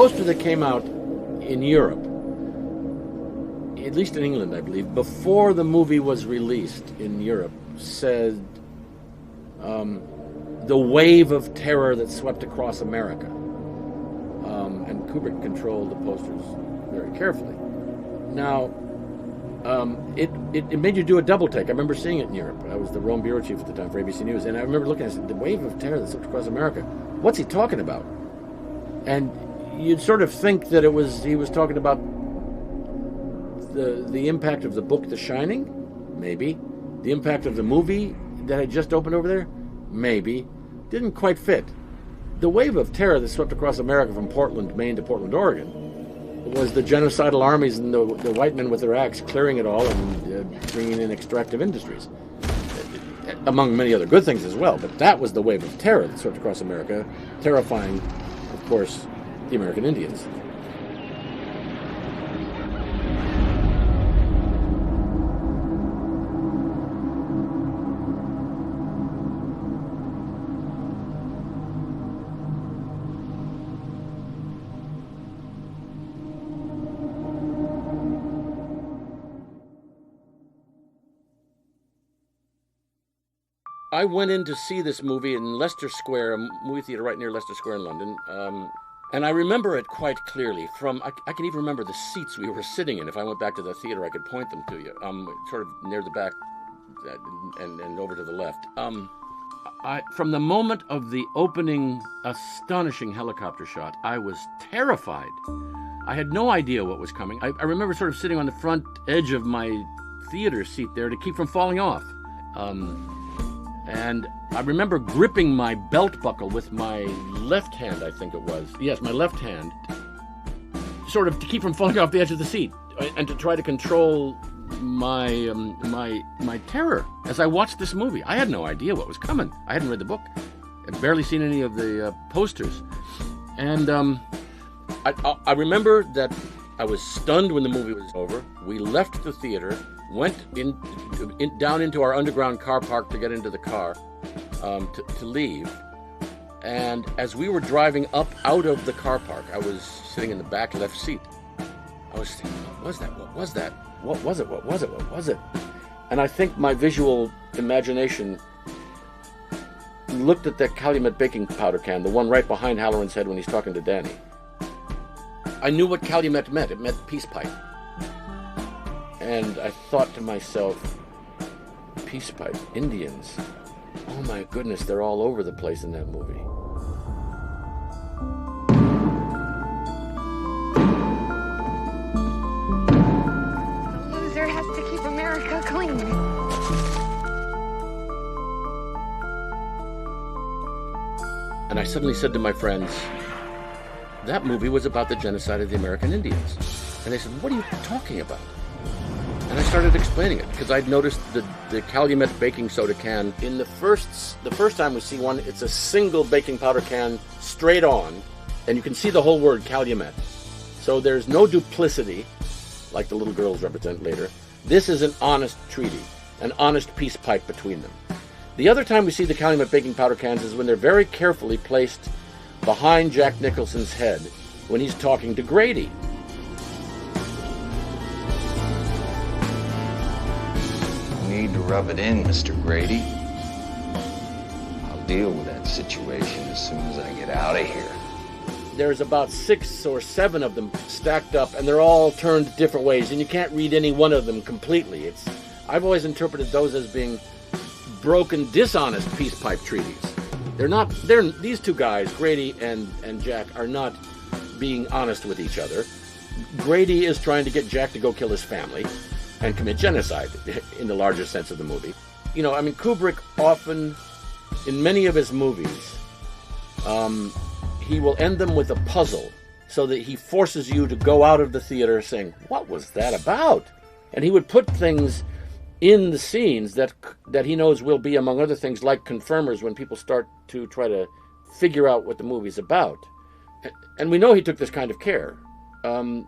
poster that came out in Europe, at least in England, I believe, before the movie was released in Europe, said the wave of terror that swept across America. And Kubrick controlled the posters very carefully. Now, it made you do a double take. I remember seeing it in Europe. I was the Rome bureau chief at the time for ABC News, and I remember looking at it, the wave of terror that swept across America. What's he talking about? And you'd sort of think that he was talking about the impact of the book The Shining, maybe. The impact of the movie that had just opened over there, maybe. Didn't quite fit. The wave of terror that swept across America from Portland, Maine to Portland, Oregon, was the genocidal armies and the white men with their axe clearing it all and bringing in extractive industries, among many other good things as well. But that was the wave of terror that swept across America, terrifying, of course, the American Indians. I went in to see this movie in Leicester Square, a movie theater right near Leicester Square in London, and I remember it quite clearly. I can even remember the seats we were sitting in. If I went back to the theater, I could point them to you. Sort of near the back and over to the left. From the moment of the opening, astonishing helicopter shot, I was terrified. I had no idea what was coming. I remember sort of sitting on the front edge of my theater seat there to keep from falling off. And I remember gripping my belt buckle with my left hand, I think it was. Yes, my left hand, sort of to keep from falling off the edge of the seat, and to try to control my terror as I watched this movie. I had no idea what was coming. I hadn't read the book. I'd barely seen any of the posters. And I remember that I was stunned when the movie was over. We left the theater, went down into our underground car park to get into the car to leave. And as we were driving up out of the car park, I was sitting in the back left seat. I was thinking, what was that? What was that? What was it? What was it? What was it? And I think my visual imagination looked at that Calumet baking powder can, the one right behind Halloran's head when he's talking to Danny. I knew what Calumet meant. It meant peace pipe. And I thought to myself, peace pipe, Indians. Oh my goodness, they're all over the place in that movie. The loser has to keep America clean. And I suddenly said to my friends, that movie was about the genocide of the American Indians. And they said, what are you talking about? And I started explaining it, because I'd noticed the Calumet baking soda can. In the first time we see one, it's a single baking powder can straight on, and you can see the whole word Calumet. So there's no duplicity, like the little girls represent later. This is an honest treaty, an honest peace pipe between them. The other time we see the Calumet baking powder cans is when they're very carefully placed behind Jack Nicholson's head when he's talking to Grady. Need to rub it in, Mr. Grady. I'll deal with that situation as soon as I get out of here. There's about 6 or 7 of them stacked up, and they're all turned different ways, and you can't read any one of them completely. I've always interpreted those as being broken, dishonest peace pipe treaties. These two guys, Grady and Jack, are not being honest with each other. Grady is trying to get Jack to go kill his family and commit genocide, in the larger sense of the movie. You know, I mean, Kubrick often, in many of his movies, he will end them with a puzzle, so that he forces you to go out of the theater saying, what was that about? And he would put things in the scenes that he knows will be, among other things, like confirmers when people start to try to figure out what the movie's about. And we know he took this kind of care.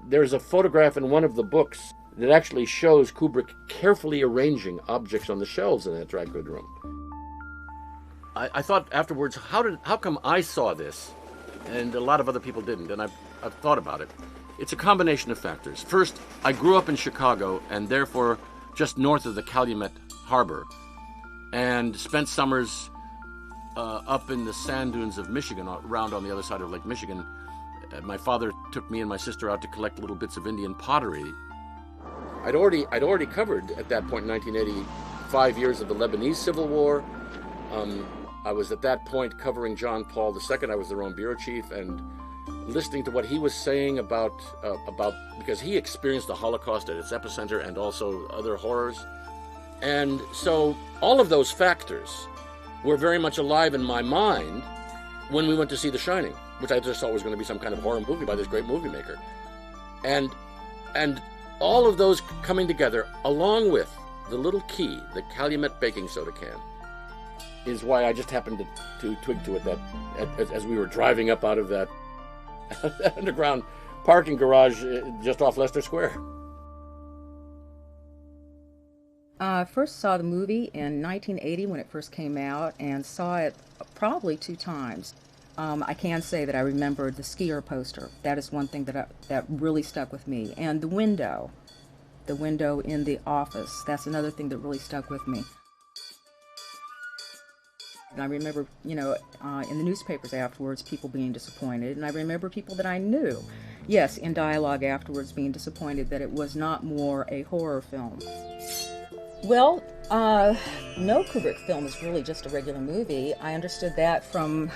There's a photograph in one of the books that actually shows Kubrick carefully arranging objects on the shelves in that dry goods room. I thought afterwards, how come I saw this and a lot of other people didn't? And I've thought about it. It's a combination of factors. First, I grew up in Chicago and therefore just north of the Calumet Harbor, and spent summers up in the sand dunes of Michigan, around on the other side of Lake Michigan. My father took me and my sister out to collect little bits of Indian pottery. I'd already covered at that point in 1980 5 years of the Lebanese Civil War. I was at that point covering John Paul II. I was their own bureau chief, and listening to what he was saying about because he experienced the Holocaust at its epicenter and also other horrors. And so all of those factors were very much alive in my mind when we went to see The Shining, which I just thought was going to be some kind of horror movie by this great movie maker. And all of those coming together, along with the little key, the Calumet baking soda can, is why I just happened to twig to it that as we were driving up out of that underground parking garage just off Leicester Square. I first saw the movie in 1980 when it first came out, and saw it probably 2 times. I can say that I remembered the skier poster. That is one thing that really stuck with me. And the window in the office, that's another thing that really stuck with me. And I remember, in the newspapers afterwards, people being disappointed. And I remember people that I knew, yes, in dialogue afterwards, being disappointed that it was not more a horror film. Well, no Kubrick film is really just a regular movie. I understood that from,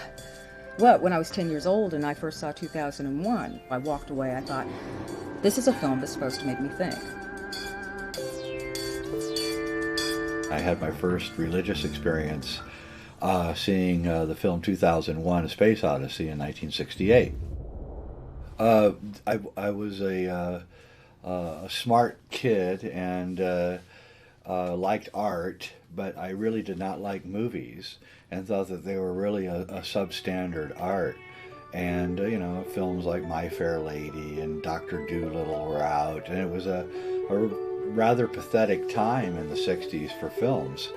when I was 10 years old and I first saw 2001. I walked away, I thought, this is a film that's supposed to make me think. I had my first religious experience seeing the film 2001: A Space Odyssey in 1968. I was a smart kid and liked art, but I really did not like movies and thought that they were really a substandard art. And, films like My Fair Lady and Dr. Dolittle were out, and it was a rather pathetic time in the 60s for films.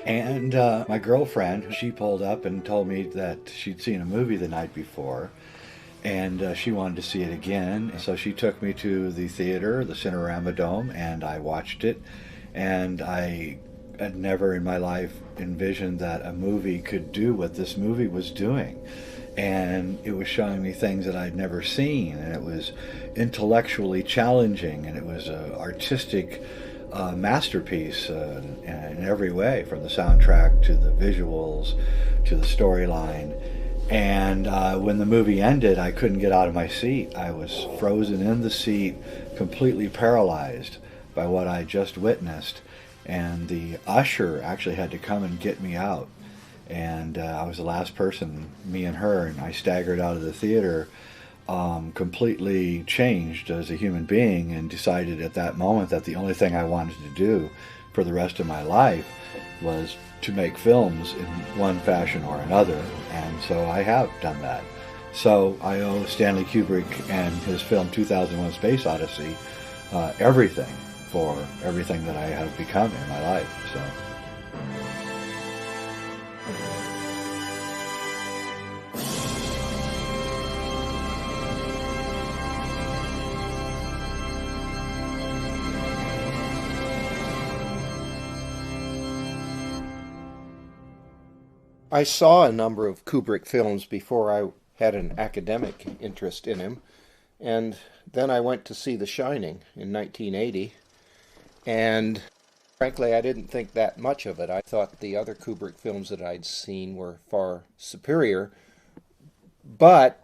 And my girlfriend, she pulled up and told me that she'd seen a movie the night before, and she wanted to see it again. So she took me to the theater, the Cinerama Dome, and I watched it. And I had never in my life envisioned that a movie could do what this movie was doing. And it was showing me things that I'd never seen, and it was intellectually challenging, and it was an artistic masterpiece in every way, from the soundtrack to the visuals to the storyline. And when the movie ended, I couldn't get out of my seat. I was frozen in the seat, completely paralyzed by what I just witnessed. And the usher actually had to come and get me out. And I was the last person, me and her, and I staggered out of the theater, completely changed as a human being, and decided at that moment that the only thing I wanted to do for the rest of my life was to make films in one fashion or another. And so I have done that. So I owe Stanley Kubrick and his film 2001: Space Odyssey everything for everything that I have become in my life. So. I saw a number of Kubrick films before I had an academic interest in him, and then I went to see The Shining in 1980, and frankly I didn't think that much of it. I thought the other Kubrick films that I'd seen were far superior, but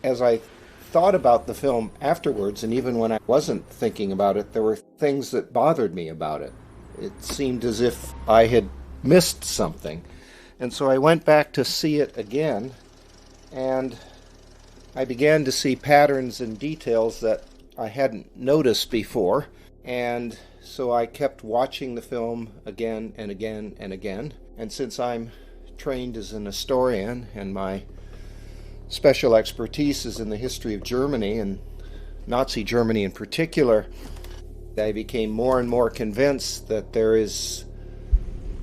as I thought about the film afterwards, and even when I wasn't thinking about it, there were things that bothered me about it. It seemed as if I had missed something. And so I went back to see it again, and I began to see patterns and details that I hadn't noticed before. And so I kept watching the film again and again and again. And since I'm trained as an historian, and my special expertise is in the history of Germany, and Nazi Germany in particular, I became more and more convinced that there is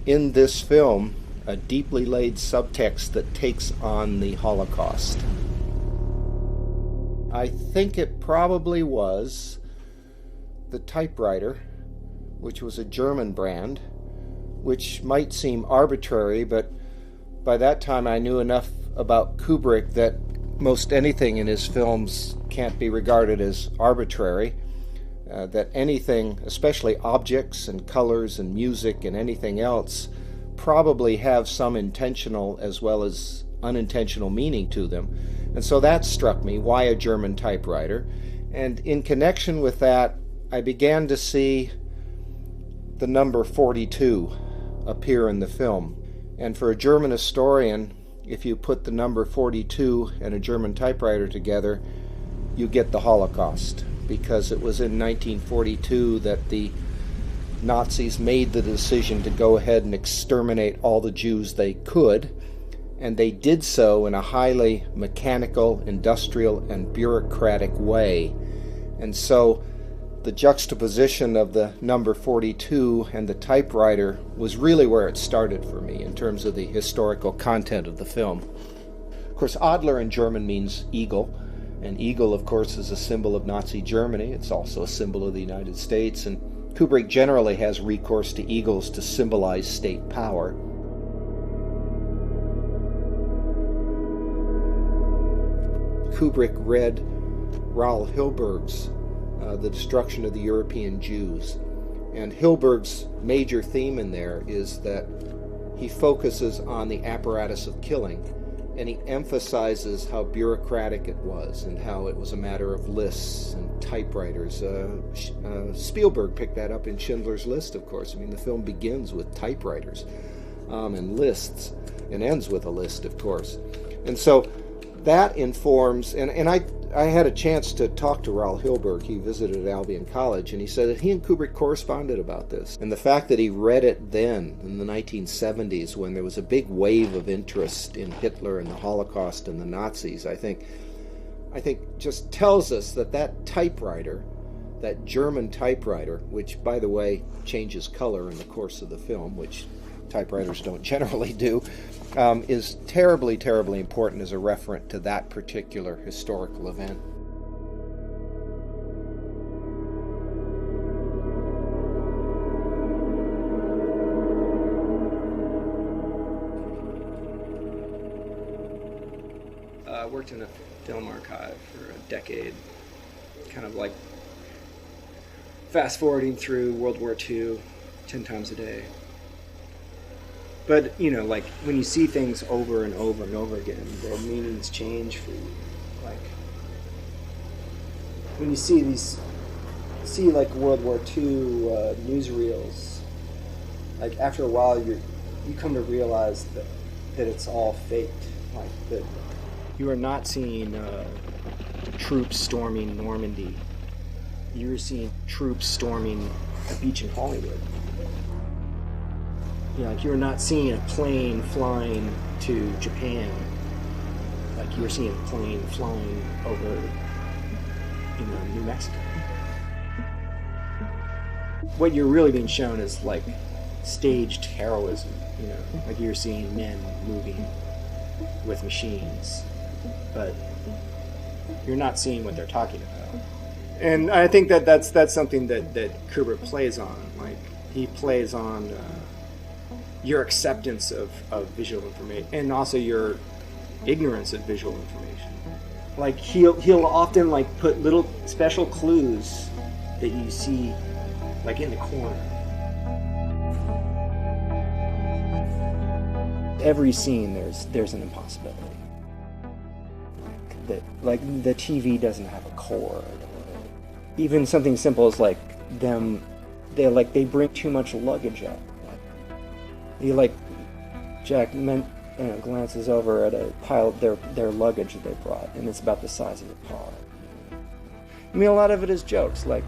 in this film a deeply laid subtext that takes on the Holocaust. I think it probably was the typewriter, which was a German brand, which might seem arbitrary, but by that time I knew enough about Kubrick that most anything in his films can't be regarded as arbitrary, that anything, especially objects and colors and music and anything else, probably have some intentional as well as unintentional meaning to them. And so that struck me, why a German typewriter? And in connection with that, I began to see the number 42 appear in the film. And for a German historian, if you put the number 42 and a German typewriter together, you get the Holocaust, because it was in 1942 that the Nazis made the decision to go ahead and exterminate all the Jews they could, and they did so in a highly mechanical, industrial, and bureaucratic way. And so the juxtaposition of the number 42 and the typewriter was really where it started for me in terms of the historical content of the film. Of course, Adler in German means eagle, and eagle, of course, is a symbol of Nazi Germany. It's also a symbol of the United States, and Kubrick generally has recourse to eagles to symbolize state power. Kubrick read Raoul Hilberg's The Destruction of the European Jews. And Hilberg's major theme in there is that he focuses on the apparatus of killing, and he emphasizes how bureaucratic it was and how it was a matter of lists and typewriters. Spielberg picked that up in Schindler's List, of course. I mean, the film begins with typewriters and lists and ends with a list, of course. And so that informs, and I had a chance to talk to Raoul Hilberg. He visited Albion College, and he said that he and Kubrick corresponded about this. And the fact that he read it then, in the 1970s, when there was a big wave of interest in Hitler and the Holocaust and the Nazis, I think just tells us that that typewriter, that German typewriter, which, by the way, changes color in the course of the film, which typewriters don't generally do, is terribly, terribly important as a referent to that particular historical event. I worked in a film archive for a decade, kind of like fast-forwarding through World War II 10 times a day. But, you know, like, when you see things over and over and over again, their meanings change for you. Like, when you see like World War II newsreels, like, after a while you come to realize that it's all faked. Like, that you are not seeing troops storming Normandy. You're seeing troops storming a beach in Hollywood. Like, you're not seeing a plane flying to Japan. Like, you're seeing a plane flying over, New Mexico. What you're really being shown is, like, staged heroism, Like, you're seeing men moving with machines, but you're not seeing what they're talking about. And I think that's something that Kubrick plays on. Like, he plays on your acceptance of visual information, and also your ignorance of visual information. Like, he'll often, like, put little special clues that you see, like, in the corner. Every scene there's an impossibility. Like the TV doesn't have a cord. Even something simple as like they bring too much luggage up. Jack glances over at a pile of their luggage that they brought, and it's about the size of a car. I mean, a lot of it is jokes. Like,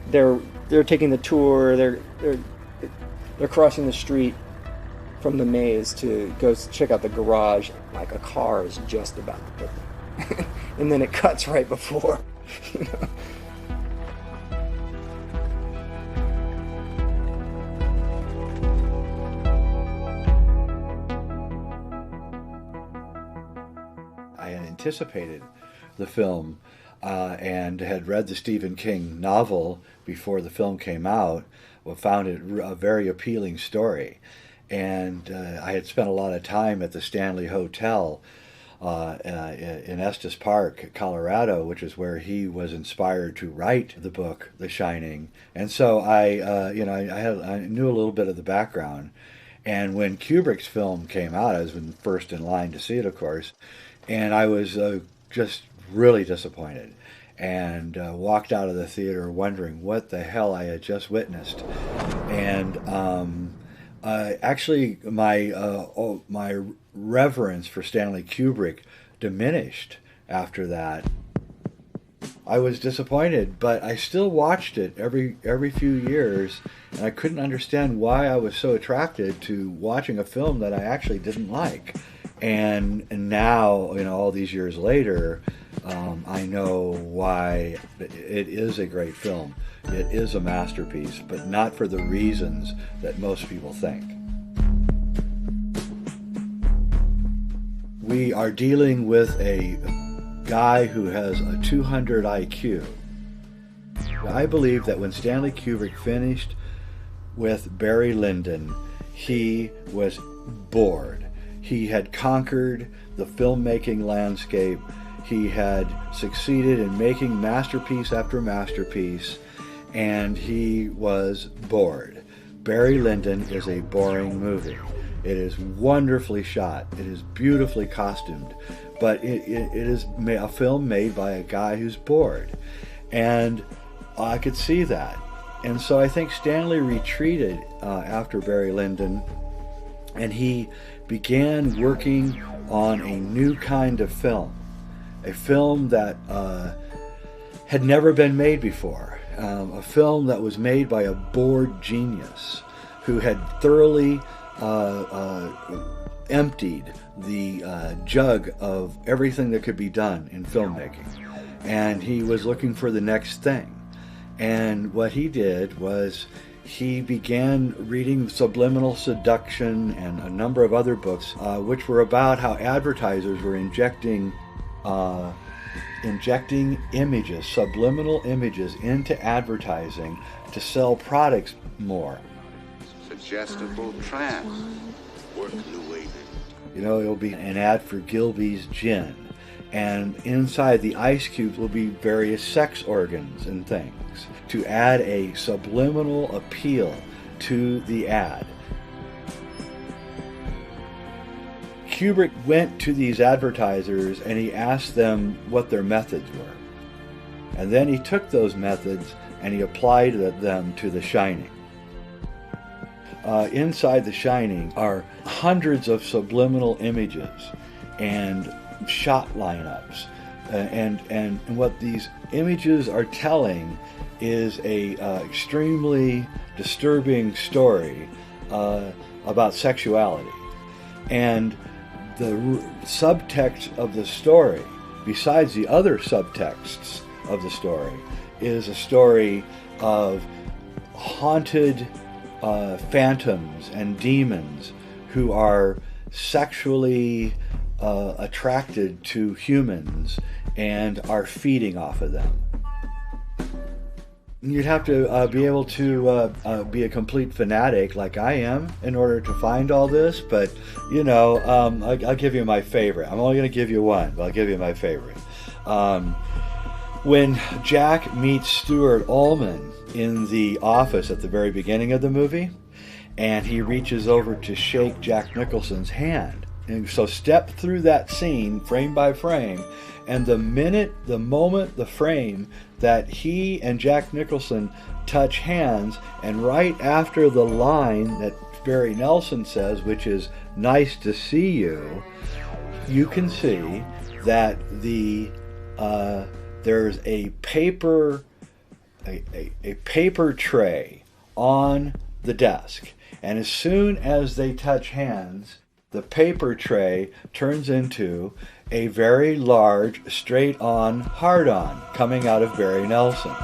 they're taking the tour. They're crossing the street from the maze to go check out the garage. Like, a car is just about to hit them, and then it cuts right before. I had anticipated the film and had read the Stephen King novel before the film came out, found it a very appealing story. And I had spent a lot of time at the Stanley Hotel in Estes Park, Colorado, which is where he was inspired to write the book, The Shining. And so I knew a little bit of the background. And when Kubrick's film came out, I was first in line to see it, of course, and I was just really disappointed and walked out of the theater wondering what the hell I had just witnessed. And actually, my reverence for Stanley Kubrick diminished after that. I was disappointed, but I still watched it every few years, and I couldn't understand why I was so attracted to watching a film that I actually didn't like. And now, all these years later, I know why it is a great film. It is a masterpiece, but not for the reasons that most people think. We are dealing with a guy who has a 200 IQ. I believe that when Stanley Kubrick finished with Barry Lyndon, he was bored. He had conquered the filmmaking landscape. He had succeeded in making masterpiece after masterpiece, and he was bored. Barry Lyndon is a boring movie. It is wonderfully shot. It is beautifully costumed, but it is a film made by a guy who's bored. And I could see that. And so I think Stanley retreated after Barry Lyndon, and he began working on a new kind of film, a film that had never been made before, a film that was made by a bored genius who had thoroughly emptied the jug of everything that could be done in filmmaking, and he was looking for the next thing. And what he did was he began reading Subliminal Seduction and a number of other books which were about how advertisers were injecting images, subliminal images, into advertising to sell products more. Suggestible trance. Work new way. It'll be an ad for Gilby's gin, and inside the ice cubes will be various sex organs and things to add a subliminal appeal to the ad. Kubrick went to these advertisers and he asked them what their methods were. And then he took those methods and he applied them to The Shining. Inside The Shining are hundreds of subliminal images and shot lineups. And what these images are telling is a extremely disturbing story about sexuality. And the subtext of the story, besides the other subtexts of the story, is a story of haunted phantoms and demons who are sexually attracted to humans and are feeding off of them. You'd have to be able to be a complete fanatic like I am in order to find all this, but I'll give you my favorite. I'm only going to give you one, but I'll give you my favorite. When Jack meets Stuart Ullman in the office at the very beginning of the movie, and he reaches over to shake Jack Nicholson's hand. And so step through that scene frame by frame, and the moment, the frame that he and Jack Nicholson touch hands, and right after the line that Barry Nelson says, which is "nice to see you," you can see that there's a paper tray on the desk, and as soon as they touch hands, the paper tray turns into a very large, straight-on, hard-on coming out of Barry Nelson.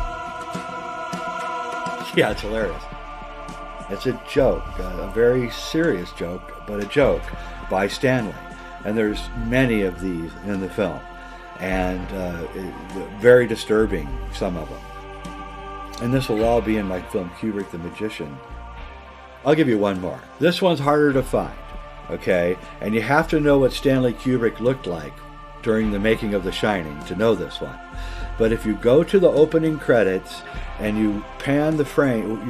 Yeah, it's hilarious. It's a joke, a very serious joke, but a joke by Stanley. And there's many of these in the film. and very disturbing, some of them. And this will all be in my film Kubrick the Magician. I'll give you one more. This one's harder to find, okay? And you have to know what Stanley Kubrick looked like during the making of The Shining to know this one. But if you go to the opening credits and you pan the frame,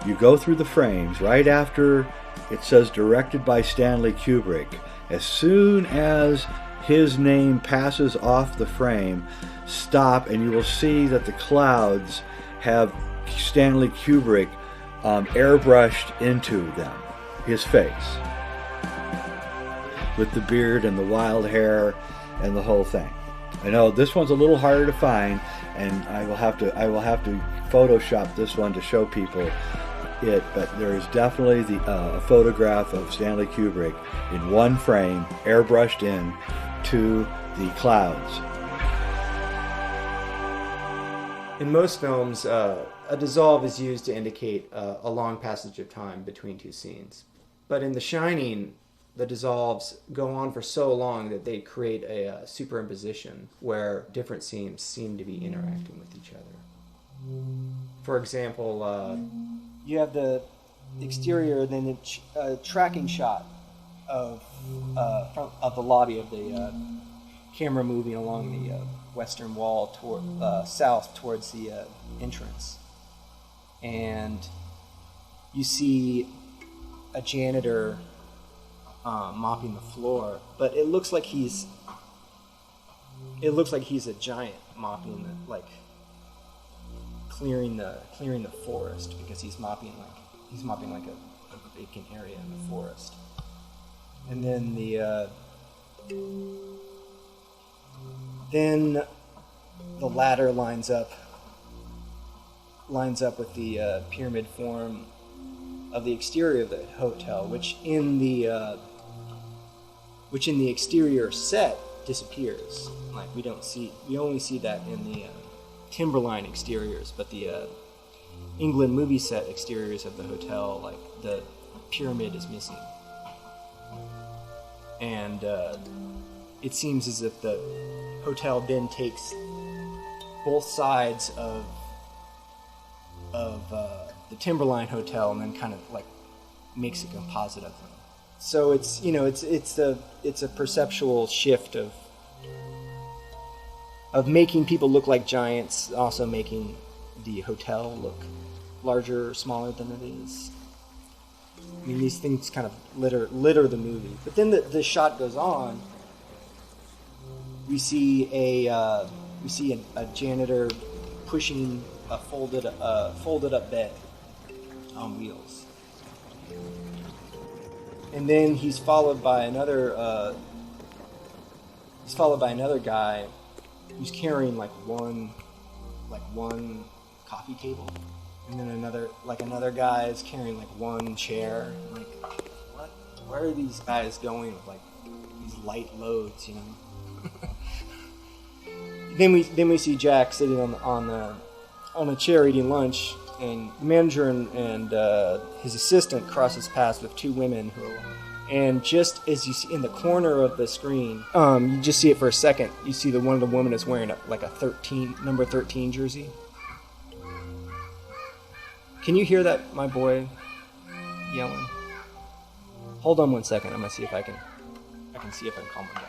you go through the frames right after it says directed by Stanley Kubrick. As soon as his name passes off the frame, stop, and you will see that the clouds have Stanley Kubrick airbrushed into them, his face, with the beard and the wild hair and the whole thing. I know this one's a little harder to find, and I will have to Photoshop this one to show people it, but there is definitely a photograph of Stanley Kubrick in one frame, airbrushed in to the clouds. In most films, a dissolve is used to indicate a long passage of time between two scenes. But in The Shining, the dissolves go on for so long that they create a superimposition where different scenes seem to be interacting with each other. For example, you have the exterior and then a tracking shot of the lobby of the camera moving along the western wall toward south towards the entrance, and you see a janitor mopping the floor, but it looks like he's a giant mopping clearing the forest, because he's mopping like a vacant area in the forest. And then the ladder lines up with the pyramid form of the exterior of the hotel, which in the exterior set disappears. Like we only see that in the Timberline exteriors, but the England movie set exteriors of the hotel, like the pyramid is missing. And it seems as if the hotel then takes both sides of the Timberline Hotel and then kind of like makes a composite of them. So it's a perceptual shift of making people look like giants, also making the hotel look larger or smaller than it is. I mean, these things kind of litter the movie. But then the shot goes on. We see a janitor pushing a folded up bed on wheels, and then he's followed by another guy who's carrying one coffee table, and then another guy is carrying one chair. Like, what? Where are these guys going with these light loads? You know. Then we see Jack sitting on a chair eating lunch, and the manager and his assistant crosses paths with two women and just as you see in the corner of the screen, you just see it for a second. You see one of the women is wearing a number 13 jersey. Can you hear that, my boy yelling? Hold on one second. I'm gonna see if I can see if I can calm him down.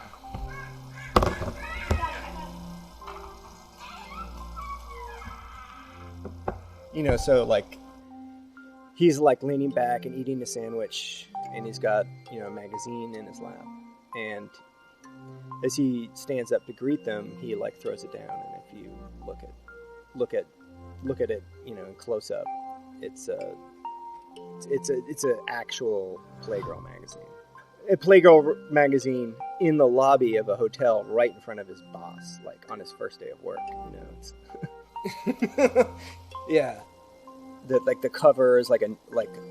You know, so he's leaning back and eating a sandwich, and he's got a magazine in his lap, and as he stands up to greet them, he throws it down, and if you look at it, close up, it's an actual Playgirl magazine. A Playgirl magazine in the lobby of a hotel right in front of his boss, on his first day of work. It's yeah. The cover is like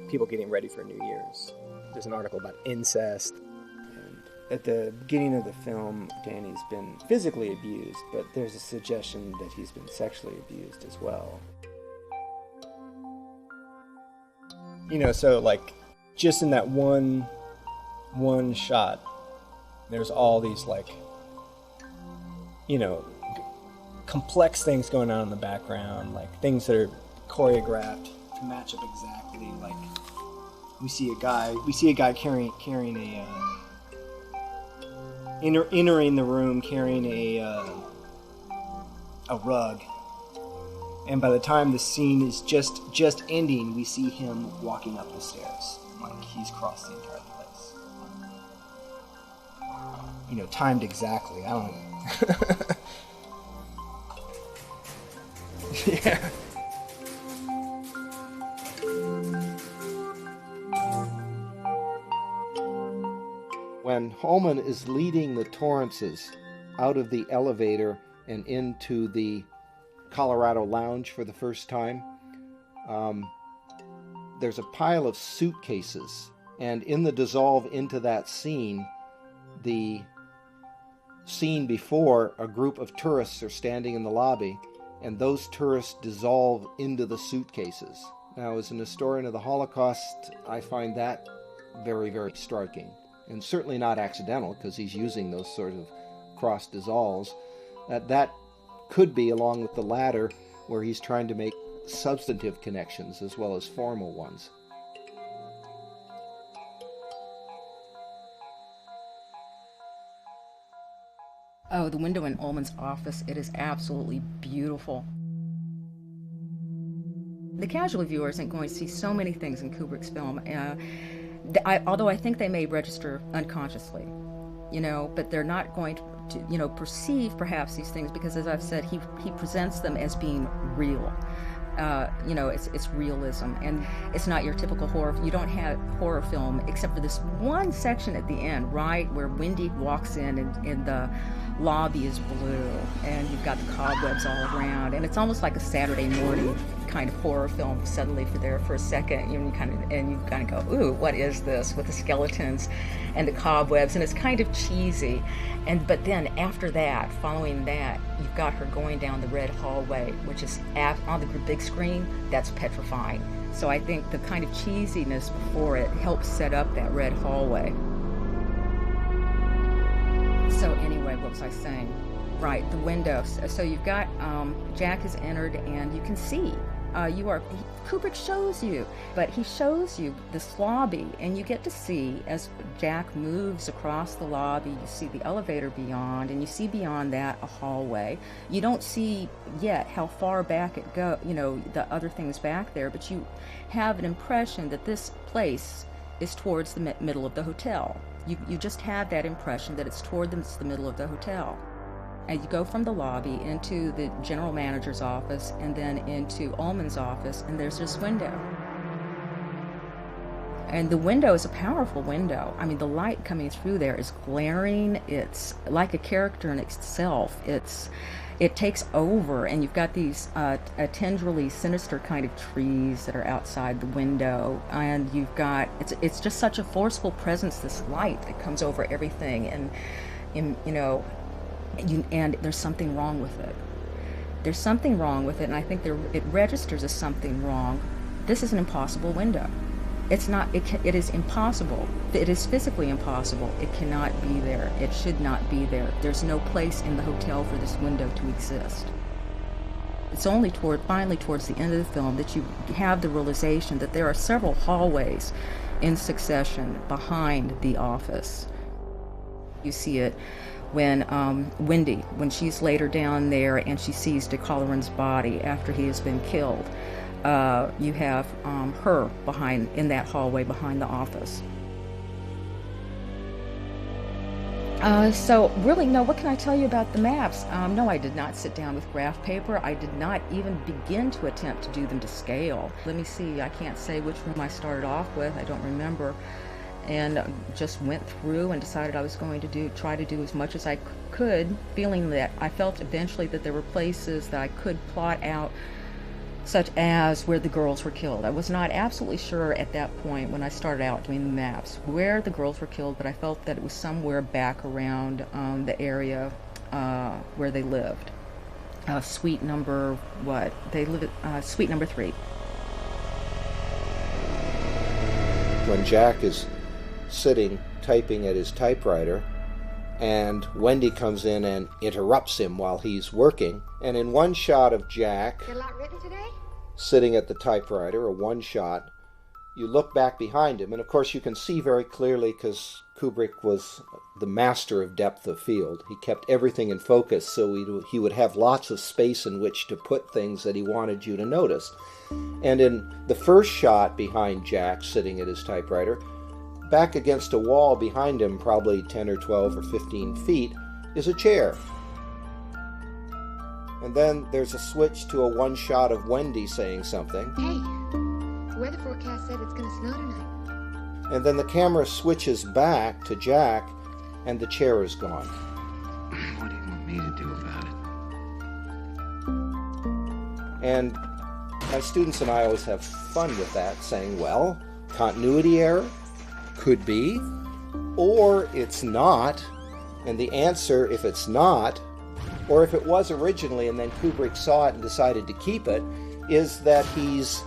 people getting ready for New Year's. There's an article about incest. And at the beginning of the film, Danny's been physically abused, but there's a suggestion that he's been sexually abused as well. So just in that one shot, there's all these complex things going on in the background, like things that are choreographed to match up exactly. Like we see a guy carrying a entering the room carrying a rug, and by the time the scene is just ending, we see him walking up the stairs, like he's crossed the entire place. Timed exactly. I don't know. Yeah. When Holman is leading the Torrances out of the elevator and into the Colorado Lounge for the first time, there's a pile of suitcases, and in the dissolve into that scene, the scene before, a group of tourists are standing in the lobby, and those tourists dissolve into the suitcases. Now, as an historian of the Holocaust, I find that very, very striking, and certainly not accidental, because he's using those sort of cross dissolves. That could be, along with the latter, where he's trying to make substantive connections as well as formal ones. Oh, the window in Ullman's office, it is absolutely beautiful. The casual viewer isn't going to see so many things in Kubrick's film, although I think they may register unconsciously, but they're not going to, perceive perhaps these things because, as I've said, he presents them as being real. It's realism, and it's not your typical horror. You don't have horror film except for this one section at the end, right, where Wendy walks in and the lobby is blue, and you've got the cobwebs all around, and it's almost like a Saturday morning kind of horror film. Suddenly, for a second, you kind of go, ooh, what is this? With the skeletons and the cobwebs, and it's kind of cheesy. But then after that, following that, you've got her going down the red hallway, which is on the big screen. That's petrifying. So I think the kind of cheesiness before it helps set up that red hallway. So anyway, what was I saying? Right, the windows. So you've got Jack has entered, and you can see. Kubrick shows you, but he shows you this lobby, and you get to see as Jack moves across the lobby, you see the elevator beyond, and you see beyond that a hallway. You don't see yet how far back it goes, the other things back there, but you have an impression that this place is towards the middle of the hotel. You just have that impression that it's towards the middle of the hotel. And you go from the lobby into the general manager's office and then into Ullman's office, and there's this window. And the window is a powerful window. I mean, the light coming through there is glaring. It's like a character in itself. It takes over, and you've got these tendrily sinister kind of trees that are outside the window, and you've got it's just such a forceful presence, this light that comes over everything, and there's something wrong with it. There's something wrong with it, and I think it registers as something wrong. This is an impossible window. It's not. It is impossible. It is physically impossible. It cannot be there. It should not be there. There's no place in the hotel for this window to exist. It's only finally towards the end of the film that you have the realization that there are several hallways in succession behind the office. You see it when Wendy, when she's later down there and she sees DeColleran's body after he has been killed. You have her in that hallway behind the office. So really, no, what can I tell you about the maps? No, I did not sit down with graph paper. I did not even begin to attempt to do them to scale. Let me see, I can't say which room I started off with. I don't remember. And just went through and decided I was going to try to do as much as I could, feeling that I felt eventually that there were places that I could plot out, such as where the girls were killed. I was not absolutely sure at that point when I started out doing the maps where the girls were killed, but I felt that it was somewhere back around the area where they lived. Suite number, what? They live at suite number 3. When Jack is sitting typing at his typewriter and Wendy comes in and interrupts him while he's working. And in one shot of Jack Get a lot written today? sitting at the typewriter, a one shot, you look back behind him, and of course you can see very clearly, because Kubrick was the master of depth of field. He kept everything in focus, so he would have lots of space in which to put things that he wanted you to notice. And in the first shot behind Jack sitting at his typewriter, back against a wall behind him, probably 10 or 12 or 15 feet, is a chair. And then there's a switch to a one shot of Wendy saying something. Hey, the weather forecast said it's going to snow tonight. And then the camera switches back to Jack, and the chair is gone. What do you want me to do about it? And my students and I always have fun with that, saying, well, continuity error? Could be. Or it's not. And the answer, if it's not, or if it was originally and then Kubrick saw it and decided to keep it, is that he's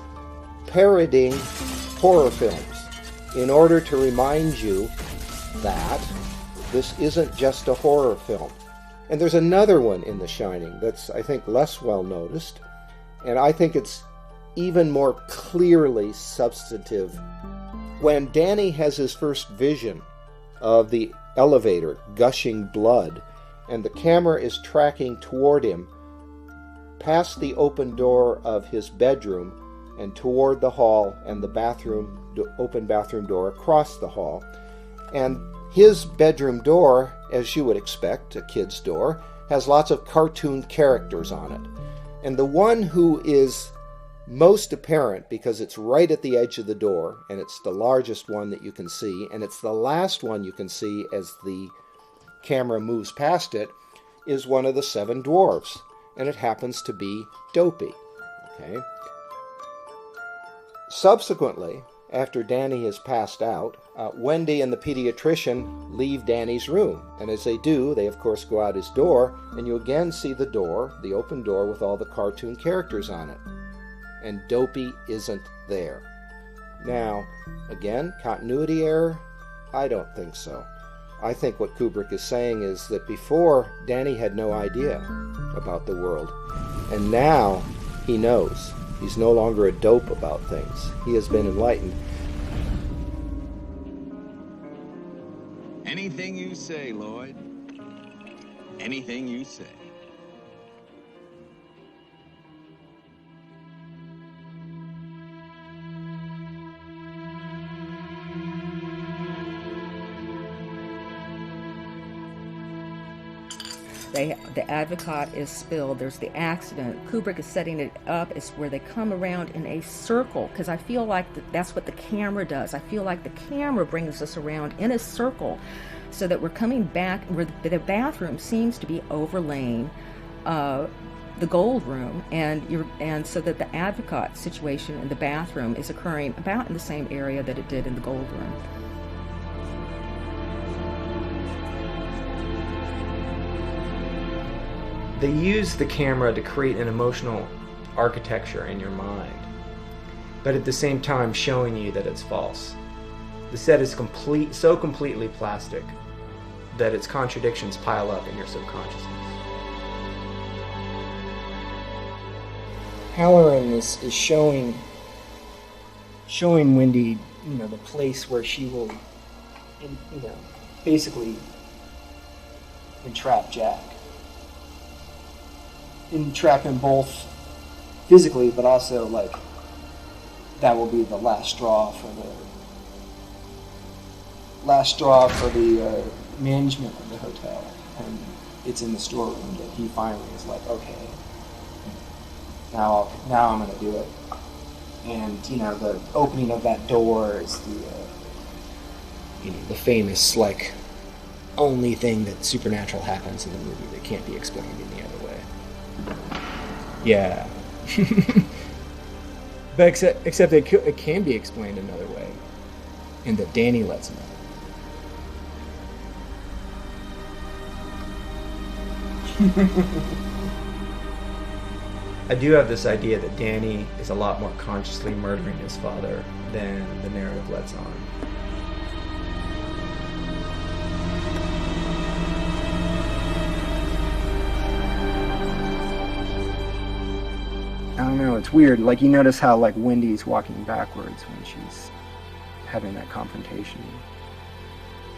parodying horror films in order to remind you that this isn't just a horror film. And there's another one in The Shining that's, I think, less well noticed, and I think it's even more clearly substantive. When Danny has his first vision of the elevator gushing blood, and the camera is tracking toward him past the open door of his bedroom and toward the hall and the bathroom, open bathroom door across the hall. And his bedroom door, as you would expect, a kid's door, has lots of cartoon characters on it. And the one who is most apparent, because it's right at the edge of the door, and it's the largest one that you can see, and it's the last one you can see as the camera moves past it, is one of the 7 dwarfs, and it happens to be Dopey. Okay. Subsequently, after Danny has passed out, Wendy and the pediatrician leave Danny's room, and as they do, they of course go out his door, and you again see the door, the open door with all the cartoon characters on it, and Dopey isn't there. Now, again, continuity error? I don't think so. I think what Kubrick is saying is that before, Danny had no idea about the world, and now he knows. He's no longer a dope about things. He has been enlightened. Anything you say, Lloyd. Anything you say. The Advocate is spilled. There's the accident. Kubrick is setting it up. It's where they come around in a circle, because I feel like that's what the camera does. I feel like the camera brings us around in a circle so that we're coming back where the bathroom seems to be overlaying the gold room, and so that the Advocate situation in the bathroom is occurring about in the same area that it did in the gold room. They use the camera to create an emotional architecture in your mind, but at the same time showing you that it's false. The set is so completely plastic that its contradictions pile up in your subconsciousness. Halloran is showing Wendy, the place where she will, basically entrap Jack. Entrap him both physically, but also that will be the last straw for the management of the hotel, and it's in the storeroom that he finally is like, okay, now I'm gonna do it. And the opening of that door is the famous only thing that supernatural happens in the movie that can't be explained any other way. Yeah. But except it can be explained another way, and that Danny lets him know. I do have this idea that Danny is a lot more consciously murdering his father than the narrative lets on. know, it's weird. Like, you notice how, like, Wendy's walking backwards when she's having that confrontation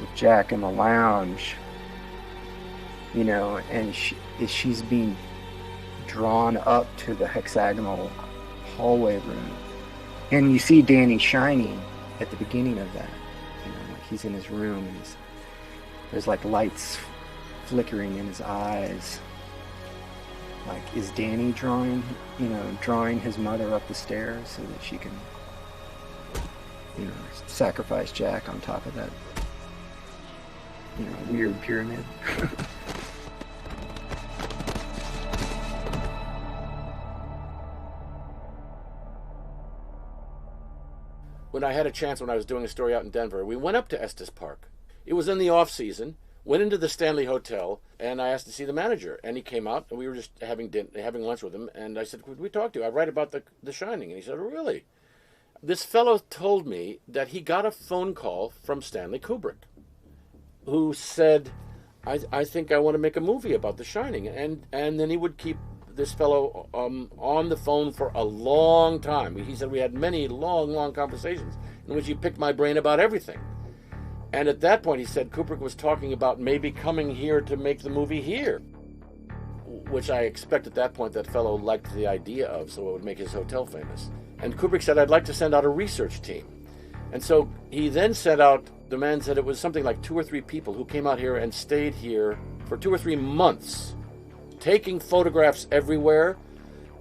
with Jack in the lounge, you know, and she's being drawn up to the hexagonal hallway room. And you see Danny shining at the beginning of that. You know, like he's in his room, and there's like lights flickering in his eyes. Like, is Danny drawing his mother up the stairs so that she can, you know, sacrifice Jack on top of that, you know, weird pyramid? When I had a chance, when I was doing a story out in Denver, we went up to Estes Park. It was in the off season. Went into the Stanley Hotel, and I asked to see the manager, and he came out, and we were just having lunch with him, and I said, "Could we talk to you? I write about the Shining." And he said, "Oh, really?" This fellow told me that he got a phone call from Stanley Kubrick, who said, I think I want to make a movie about the Shining, and then he would keep this fellow on the phone for a long time. He said we had many long conversations in which he picked my brain about everything. And at that point, he said Kubrick was talking about maybe coming here to make the movie here, which I expect at that point that fellow liked the idea of, so it would make his hotel famous. And Kubrick said, "I'd like to send out a research team." And so he then sent out, the man said it was something like 2 or 3 people who came out here and stayed here for 2 or 3 months, taking photographs everywhere.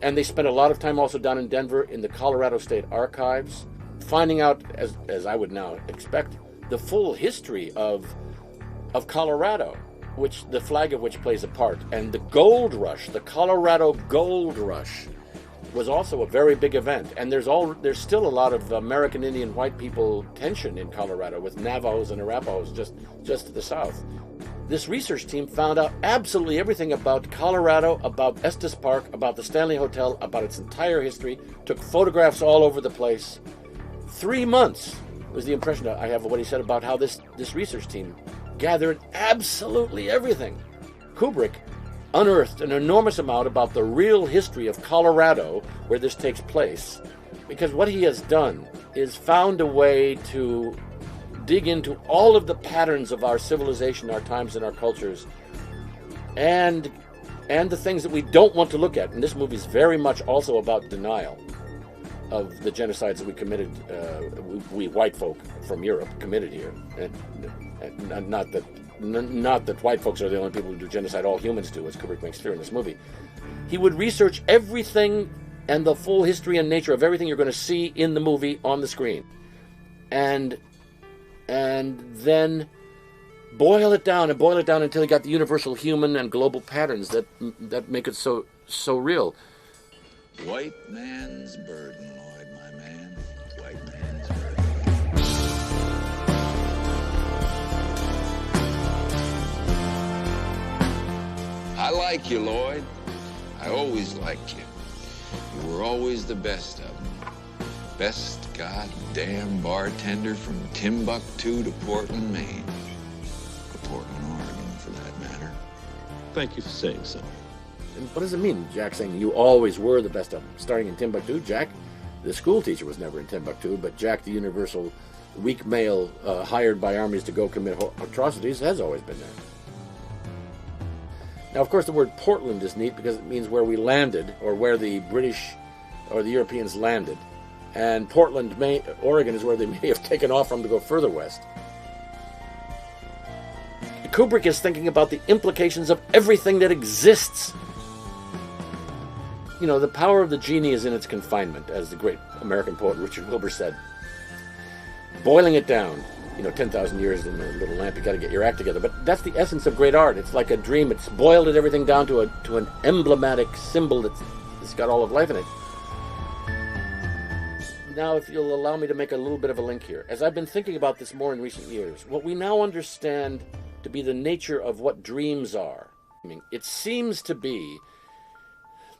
And they spent a lot of time also down in Denver in the Colorado State Archives, finding out, as I would now expect, the full history of Colorado, which the flag of which plays a part. And the gold rush, the Colorado gold rush, was also a very big event. And there's still a lot of American Indian white people tension in Colorado with Navajos and Arapahoes just to the south. This research team found out absolutely everything about Colorado, about Estes Park, about the Stanley Hotel, about its entire history, took photographs all over the place. 3 months was the impression I have of what he said about how this research team gathered absolutely everything. Kubrick unearthed an enormous amount about the real history of Colorado, where this takes place, because what he has done is found a way to dig into all of the patterns of our civilization, our times, and our cultures, and the things that we don't want to look at. And this movie is very much also about denial of the genocides that we committed, we white folk from Europe committed here. And not that white folks are the only people who do genocide, all humans do, as Kubrick makes clear in this movie. He would research everything and the full history and nature of everything you're going to see in the movie on the screen. And then boil it down until he got the universal human and global patterns that make it so real. White man's burden, Lloyd, my man. White man's burden. I like you, Lloyd. I always liked you. You were always the best of them. Best goddamn bartender from Timbuktu to Portland, Maine. Or Portland, Oregon, for that matter. Thank you for saying so. And what does it mean, Jack saying you always were the best of them? Starting in Timbuktu, Jack, the school teacher, was never in Timbuktu, but Jack, the universal weak male hired by armies to go commit atrocities, has always been there. Now, of course, the word Portland is neat because it means where we landed, or where the British or the Europeans landed. And Portland, Oregon, is where they may have taken off from to go further west. Kubrick is thinking about the implications of everything that exists. You know, the power of the genie is in its confinement, as the great American poet Richard Wilbur said. Boiling it down, 10,000 years in a little lamp, you got to get your act together. But that's the essence of great art. It's like a dream. It's boiled everything down to an emblematic symbol that's got all of life in it. Now, if you'll allow me to make a little bit of a link here. As I've been thinking about this more in recent years, what we now understand to be the nature of what dreams are, it seems to be,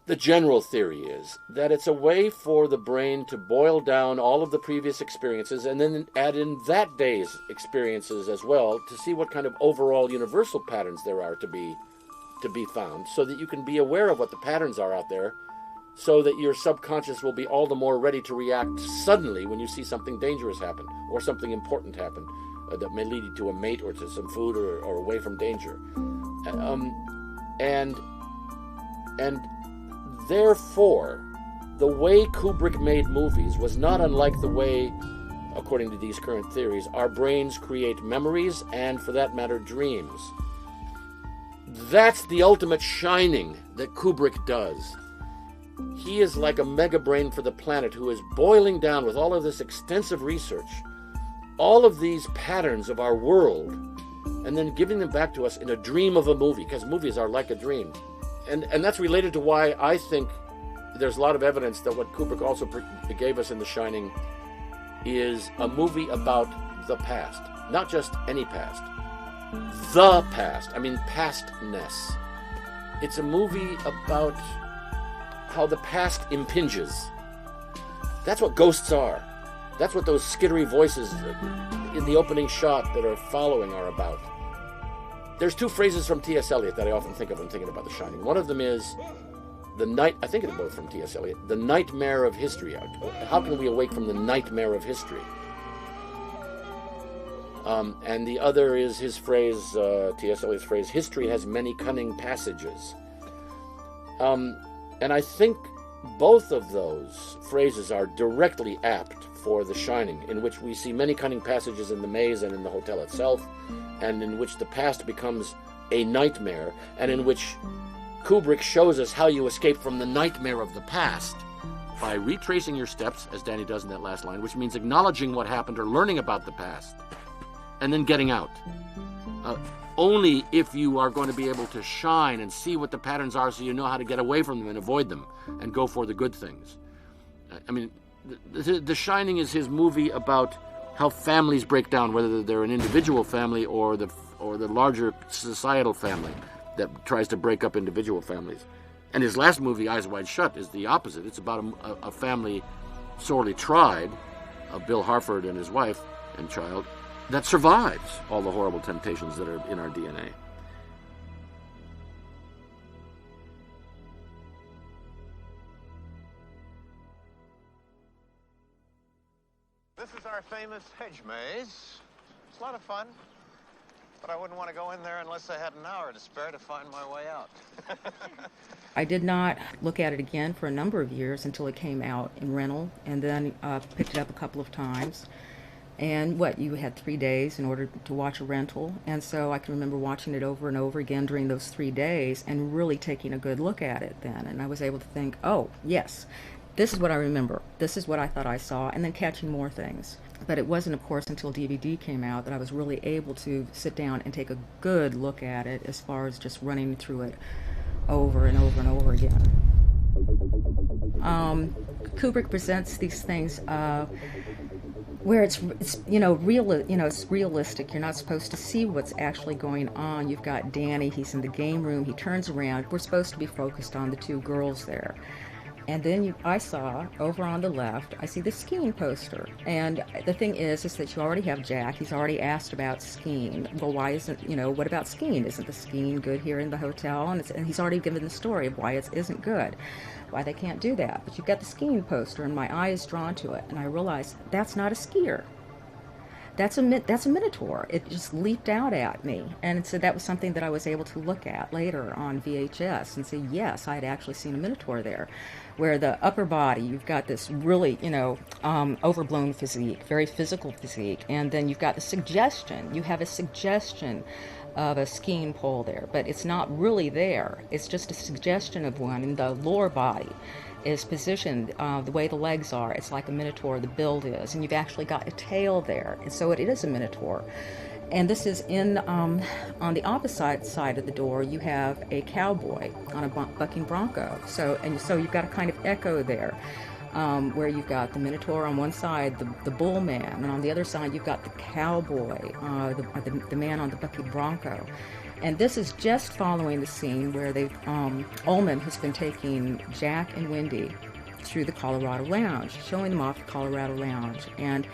the general theory is that it's a way for the brain to boil down all of the previous experiences and then add in that day's experiences as well to see what kind of overall universal patterns there are to be found, so that you can be aware of what the patterns are out there so that your subconscious will be all the more ready to react suddenly when you see something dangerous happen or something important happen that may lead you to a mate or to some food or away from danger. And therefore, the way Kubrick made movies was not unlike the way, according to these current theories, our brains create memories and, for that matter, dreams. That's the ultimate shining that Kubrick does. He is like a mega brain for the planet who is boiling down with all of this extensive research, all of these patterns of our world, and then giving them back to us in a dream of a movie, because movies are like a dream. And that's related to why I think there's a lot of evidence that what Kubrick also gave us in The Shining is a movie about the past. Not just any past. The past. I mean, pastness. It's a movie about how the past impinges. That's what ghosts are. That's what those skittery voices in the opening shot that are following are about. There's two phrases from T.S. Eliot that I often think of when thinking about The Shining. One of them is I think it's both from T.S. Eliot, the nightmare of history. How can we awake from the nightmare of history? And the other is his phrase, T.S. Eliot's phrase, history has many cunning passages. And I think both of those phrases are directly apt for The Shining, in which we see many cunning passages in the maze and in the hotel itself, and in which the past becomes a nightmare, and in which Kubrick shows us how you escape from the nightmare of the past by retracing your steps, as Danny does in that last line, which means acknowledging what happened or learning about the past, and then getting out. Only if you are going to be able to shine and see what the patterns are so you know how to get away from them and avoid them and go for the good things. I mean, The Shining is his movie about how families break down, whether they're an individual family or the larger societal family that tries to break up individual families. And his last movie, Eyes Wide Shut, is the opposite. It's about a family sorely tried, Bill Harford and his wife and child, that survives all the horrible temptations that are in our DNA. This is our famous hedge maze. It's a lot of fun, but I wouldn't want to go in there unless I had an hour to spare to find my way out. I did not look at it again for a number of years until it came out in rental, and then picked it up a couple of times. And you had 3 days in order to watch a rental, and so I can remember watching it over and over again during those 3 days and really taking a good look at it then. And I was able to think, oh, yes, this is what I remember. This is what I thought I saw, and then catching more things. But it wasn't, of course, until DVD came out that I was really able to sit down and take a good look at it as far as just running through it over and over and over again. Kubrick presents these things where it's realistic. You're not supposed to see what's actually going on. You've got Danny, he's in the game room, he turns around. We're supposed to be focused on the two girls there. And then I saw, over on the left, I see the skiing poster. And the thing is that you already have Jack. He's already asked about skiing. Well, why isn't, what about skiing? Isn't the skiing good here in the hotel? And he's already given the story of why it isn't good, why they can't do that. But you've got the skiing poster, and my eye is drawn to it. And I realize that's not a skier. That's a Minotaur. It just leaped out at me. And so that was something that I was able to look at later on VHS and say, yes, I had actually seen a Minotaur there. Where the upper body, you've got this really, overblown physique, very physical physique. And then you've got the suggestion. You have a suggestion of a skiing pole there, but it's not really there. It's just a suggestion of one. And the lower body is positioned the way the legs are. It's like a Minotaur, the build is. And you've actually got a tail there. And so it is a Minotaur. And this is on the opposite side of the door, you have a cowboy on a bucking bronco. So you've got a kind of echo there, where you've got the Minotaur on one side, the bull man, and on the other side you've got the cowboy, the man on the bucking bronco. And this is just following the scene where Ullman has been taking Jack and Wendy through the Colorado Lounge, showing them off the Colorado Lounge. And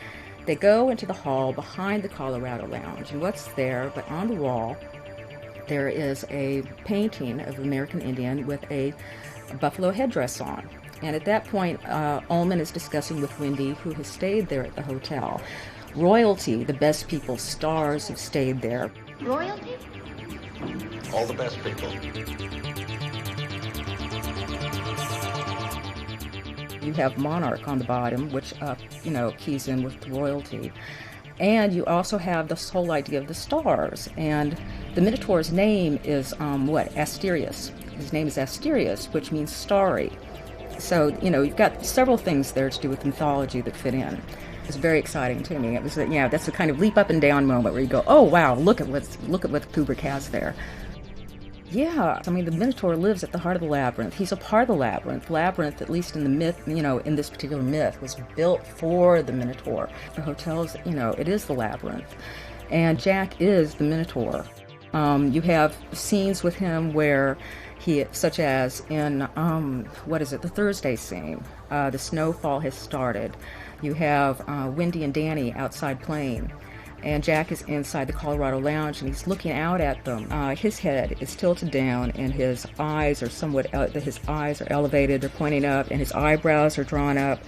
they go into the hall behind the Colorado Lounge, and what's there but on the wall there is a painting of an American Indian with a buffalo headdress on. And at that point, Ullman is discussing with Wendy, who has stayed there at the hotel. Royalty, the best people, stars, have stayed there. Royalty? All the best people. You have Monarch on the bottom, which, keys in with royalty. And you also have this whole idea of the stars. And the Minotaur's name is, Asterius. His name is Asterius, which means starry. So, you've got several things there to do with mythology that fit in. It's very exciting to me. It was, that's a kind of leap up and down moment where you go, oh, wow, look at what Kubrick has there. Yeah, the Minotaur lives at the heart of the labyrinth. He's a part of the labyrinth. Labyrinth, at least in the myth, in this particular myth, was built for the Minotaur. The hotel's, it is the labyrinth. And Jack is the Minotaur. You have scenes with him where such as in, the Thursday scene. The snowfall has started. You have Wendy and Danny outside playing. And Jack is inside the Colorado Lounge, and he's looking out at them. His head is tilted down, and his eyes are elevated, they're pointing up, and his eyebrows are drawn up.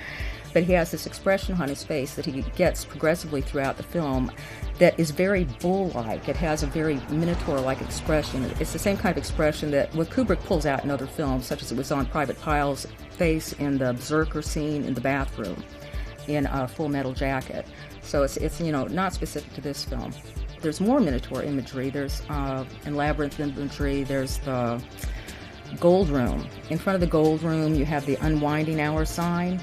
But he has this expression on his face that he gets progressively throughout the film that is very bull-like. It has a very Minotaur-like expression. It's the same kind of expression that what Kubrick pulls out in other films, such as it was on Private Pyle's face in the Berserker scene in the bathroom in Full Metal Jacket. So it's not specific to this film. There's more Minotaur imagery. There's in Labyrinth imagery, there's the Gold Room. In front of the Gold Room, you have the unwinding hour sign,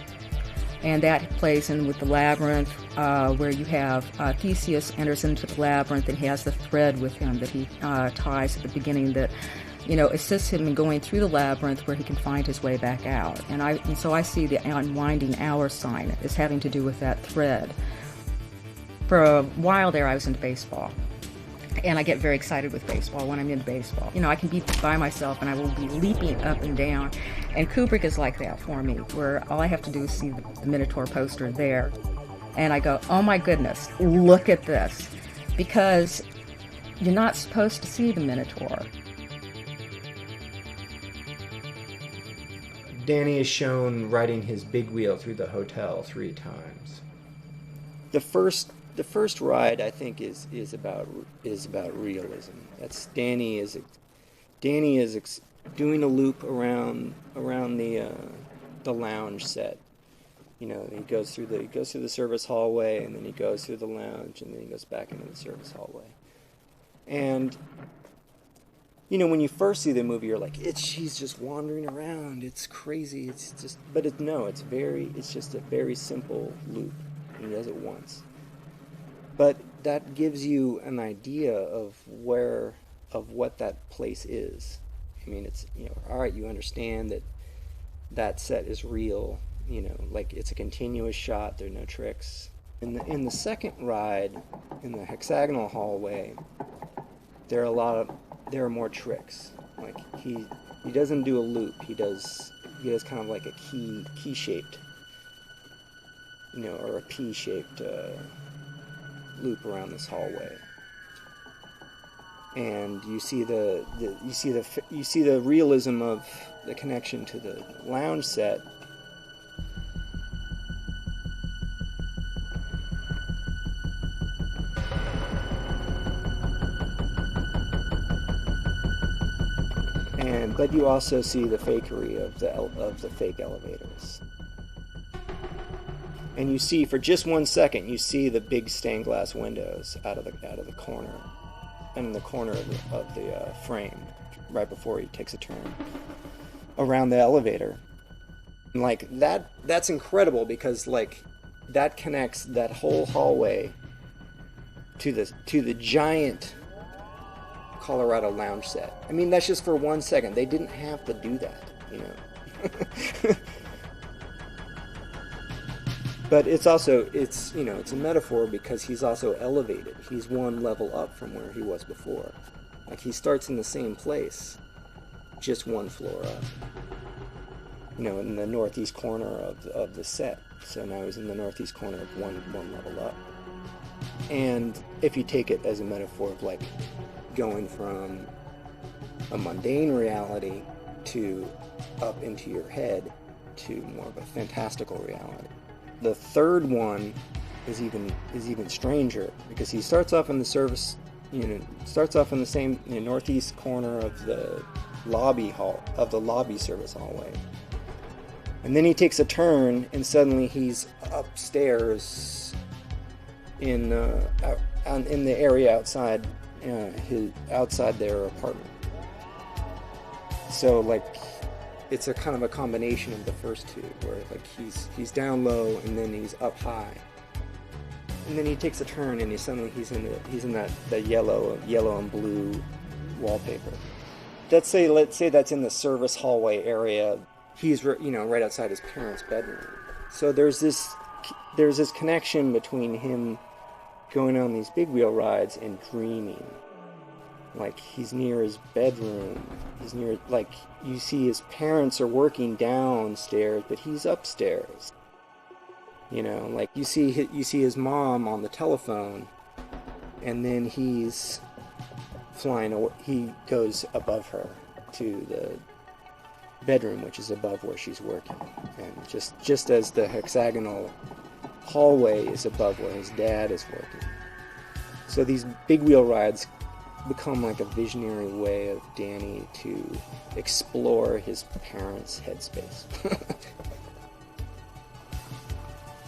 and that plays in with the labyrinth, where you have Theseus enters into the labyrinth, and he has the thread with him that he ties at the beginning that assists him in going through the labyrinth where he can find his way back out. And so I see the unwinding hour sign as having to do with that thread. For a while there, I was into baseball. And I get very excited with baseball when I'm into baseball. I can be by myself and I will be leaping up and down. And Kubrick is like that for me, where all I have to do is see the Minotaur poster there. And I go, oh my goodness, look at this. Because you're not supposed to see the Minotaur. Danny is shown riding his big wheel through the hotel 3 times. The first ride, I think, is about realism. That's Danny is doing a loop around the lounge set. He goes through the service hallway, and then he goes through the lounge, and then he goes back into the service hallway. And when you first see the movie, you're like, she's just wandering around. It's crazy. It's just, but it's just a very simple loop. He does it once. But that gives you an idea of what that place is. It's, all right, you understand that set is real, like it's a continuous shot, there are no tricks. In the second ride, in the hexagonal hallway, there are more tricks. Like he doesn't do a loop, he does kind of like a key-shaped, or a P-shaped loop around this hallway, and you see the realism of the connection to the lounge set. But you also see the fakery of the fake elevators. And you see, for just 1 second, you see the big stained glass windows out of the corner, and in the corner of the frame, right before he takes a turn around the elevator. And like that's incredible, because like that connects that whole hallway to the giant Colorado lounge set. That's just for 1 second. They didn't have to do that, But it's a metaphor, because he's also elevated. He's one level up from where he was before. Like he starts in the same place, just one floor up. In the northeast corner of the set. So now he's in the northeast corner of one level up. And if you take it as a metaphor of like going from a mundane reality to up into your head to more of a fantastical reality. The third one is even stranger, because he starts off in the service, starts off in the same northeast corner of the lobby service hallway, and then he takes a turn, and suddenly he's upstairs in the area outside outside their apartment. So like, it's a kind of a combination of the first two, where like he's down low and then he's up high, and then he takes a turn and he's in that yellow and blue wallpaper. Let's say that's in the service hallway area. He's right outside his parents' bedroom. So there's this connection between him going on these big wheel rides and dreaming. Like, he's near his bedroom. He's near, like, you see his parents are working downstairs, but he's upstairs. Like, you see his mom on the telephone, and then he's flying away. He goes above her to the bedroom, which is above where she's working. And just as the hexagonal hallway is above where his dad is working. So these big wheel rides become like a visionary way of Danny to explore his parents' headspace.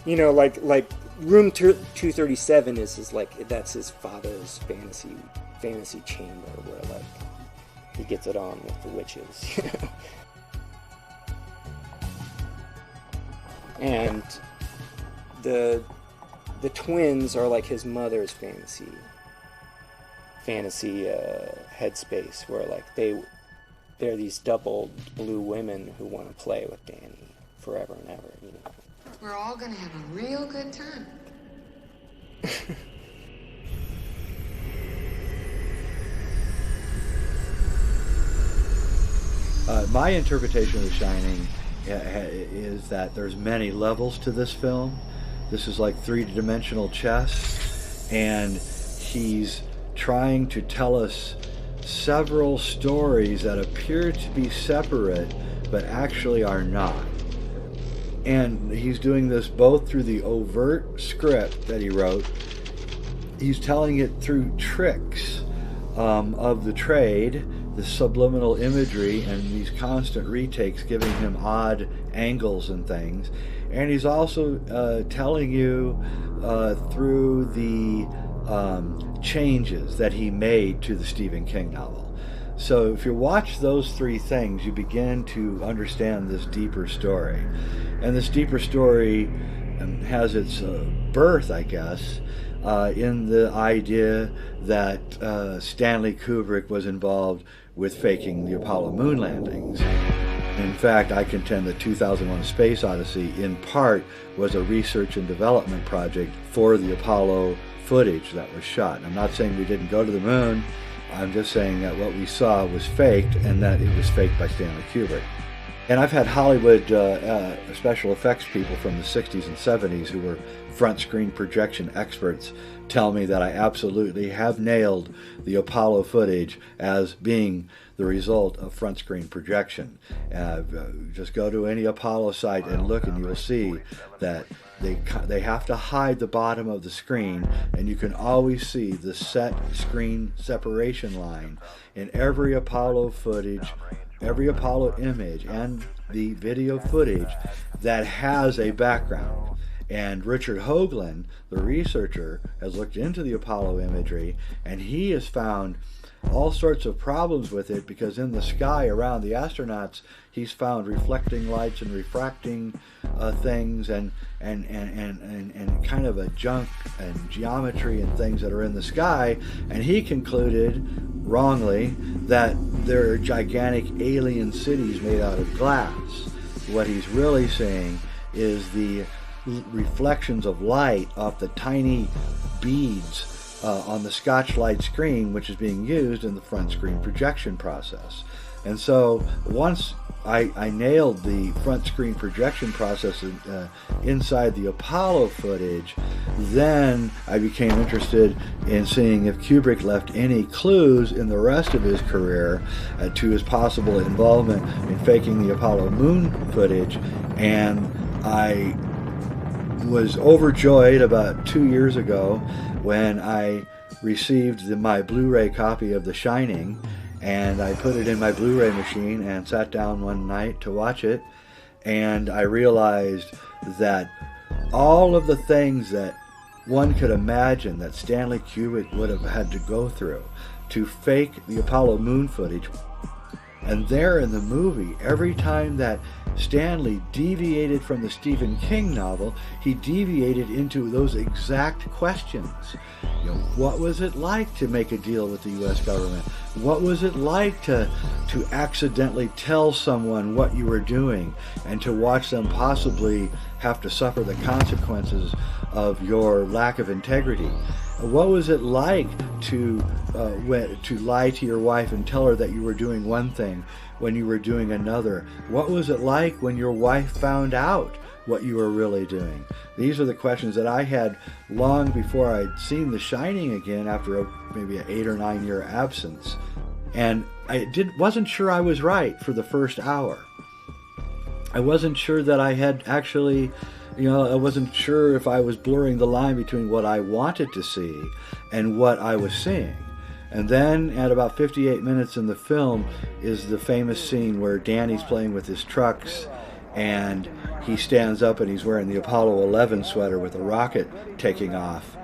Like room 237 that's his father's fantasy chamber, where like he gets it on with the witches. And the twins are like his mother's fantasy headspace, where like they're these double blue women who want to play with Danny forever and ever. We're all gonna have a real good time. My interpretation of The Shining is that there's many levels to this film. This is like three-dimensional chess, and he's trying to tell us several stories that appear to be separate but actually are not. And he's doing this both through the overt script that he wrote. He's telling it through tricks of the trade, the subliminal imagery, and these constant retakes giving him odd angles and things. And he's also telling you through the changes that he made to the Stephen King novel. So if you watch those three things, you begin to understand this deeper story. And this deeper story has its birth, I guess, in the idea that Stanley Kubrick was involved with faking the Apollo moon landings. In fact, I contend that 2001: Space Odyssey, in part, was a research and development project for the Apollo footage that was shot. I'm not saying we didn't go to the moon. I'm just saying that what we saw was faked, and that it was faked by Stanley Kubrick. And I've had Hollywood special effects people from the 60s and 70s who were front screen projection experts tell me that I absolutely have nailed the Apollo footage as being the result of front screen projection. Just go to any Apollo site and look, and you will see that they have to hide the bottom of the screen, and you can always see the set screen separation line in every Apollo footage, every Apollo image, and the video footage that has a background. And Richard Hoagland, the researcher, has looked into the Apollo imagery, and he has found all sorts of problems with it, because in the sky around the astronauts he's found reflecting lights and refracting things and kind of a junk and geometry and things that are in the sky, and he concluded wrongly that there are gigantic alien cities made out of glass. What he's really seeing is the reflections of light off the tiny beads on the Scotch-Light screen, which is being used in the front screen projection process. And so once I nailed the front screen projection process inside the Apollo footage, then I became interested in seeing if Kubrick left any clues in the rest of his career to his possible involvement in faking the Apollo moon footage, and I was overjoyed about 2 years ago when I received my Blu-ray copy of The Shining, and I put it in my Blu-ray machine and sat down one night to watch it, and I realized that all of the things that one could imagine that Stanley Kubrick would have had to go through to fake the Apollo moon footage, and there in the movie, every time that Stanley deviated from the Stephen King novel, he deviated into those exact questions. You know, what was it like to make a deal with the U.S. government? What was it like to accidentally tell someone what you were doing and to watch them possibly have to suffer the consequences of your lack of integrity? What was it like to lie to your wife and tell her that you were doing one thing when you were doing another? What was it like when your wife found out what you were really doing? These are the questions that I had long before I'd seen The Shining again after maybe an 8 or 9 year absence. And I wasn't sure I was right for the first hour. I wasn't sure that I had actually, I wasn't sure if I was blurring the line between what I wanted to see and what I was seeing. And then at about 58 minutes in the film is the famous scene where Danny's playing with his trucks and he stands up and he's wearing the Apollo 11 sweater with a rocket taking off.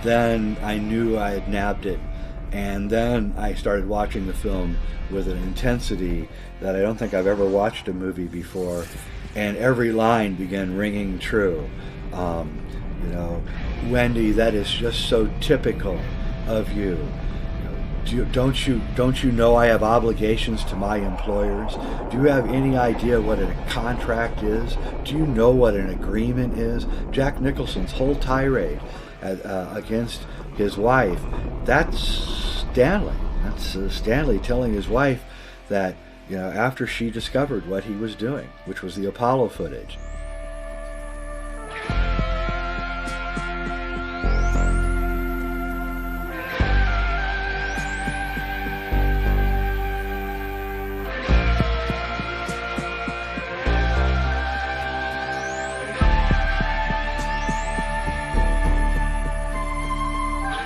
Then I knew I had nabbed it. And then I started watching the film with an intensity that I don't think I've ever watched a movie before. And every line began ringing true. Wendy, that is just so typical of you. Don't you know I have obligations to my employers? Do you have any idea what a contract is? Do you know what an agreement is? Jack Nicholson's whole tirade against his wife, that's Stanley. That's Stanley telling his wife that, after she discovered what he was doing, which was the Apollo footage.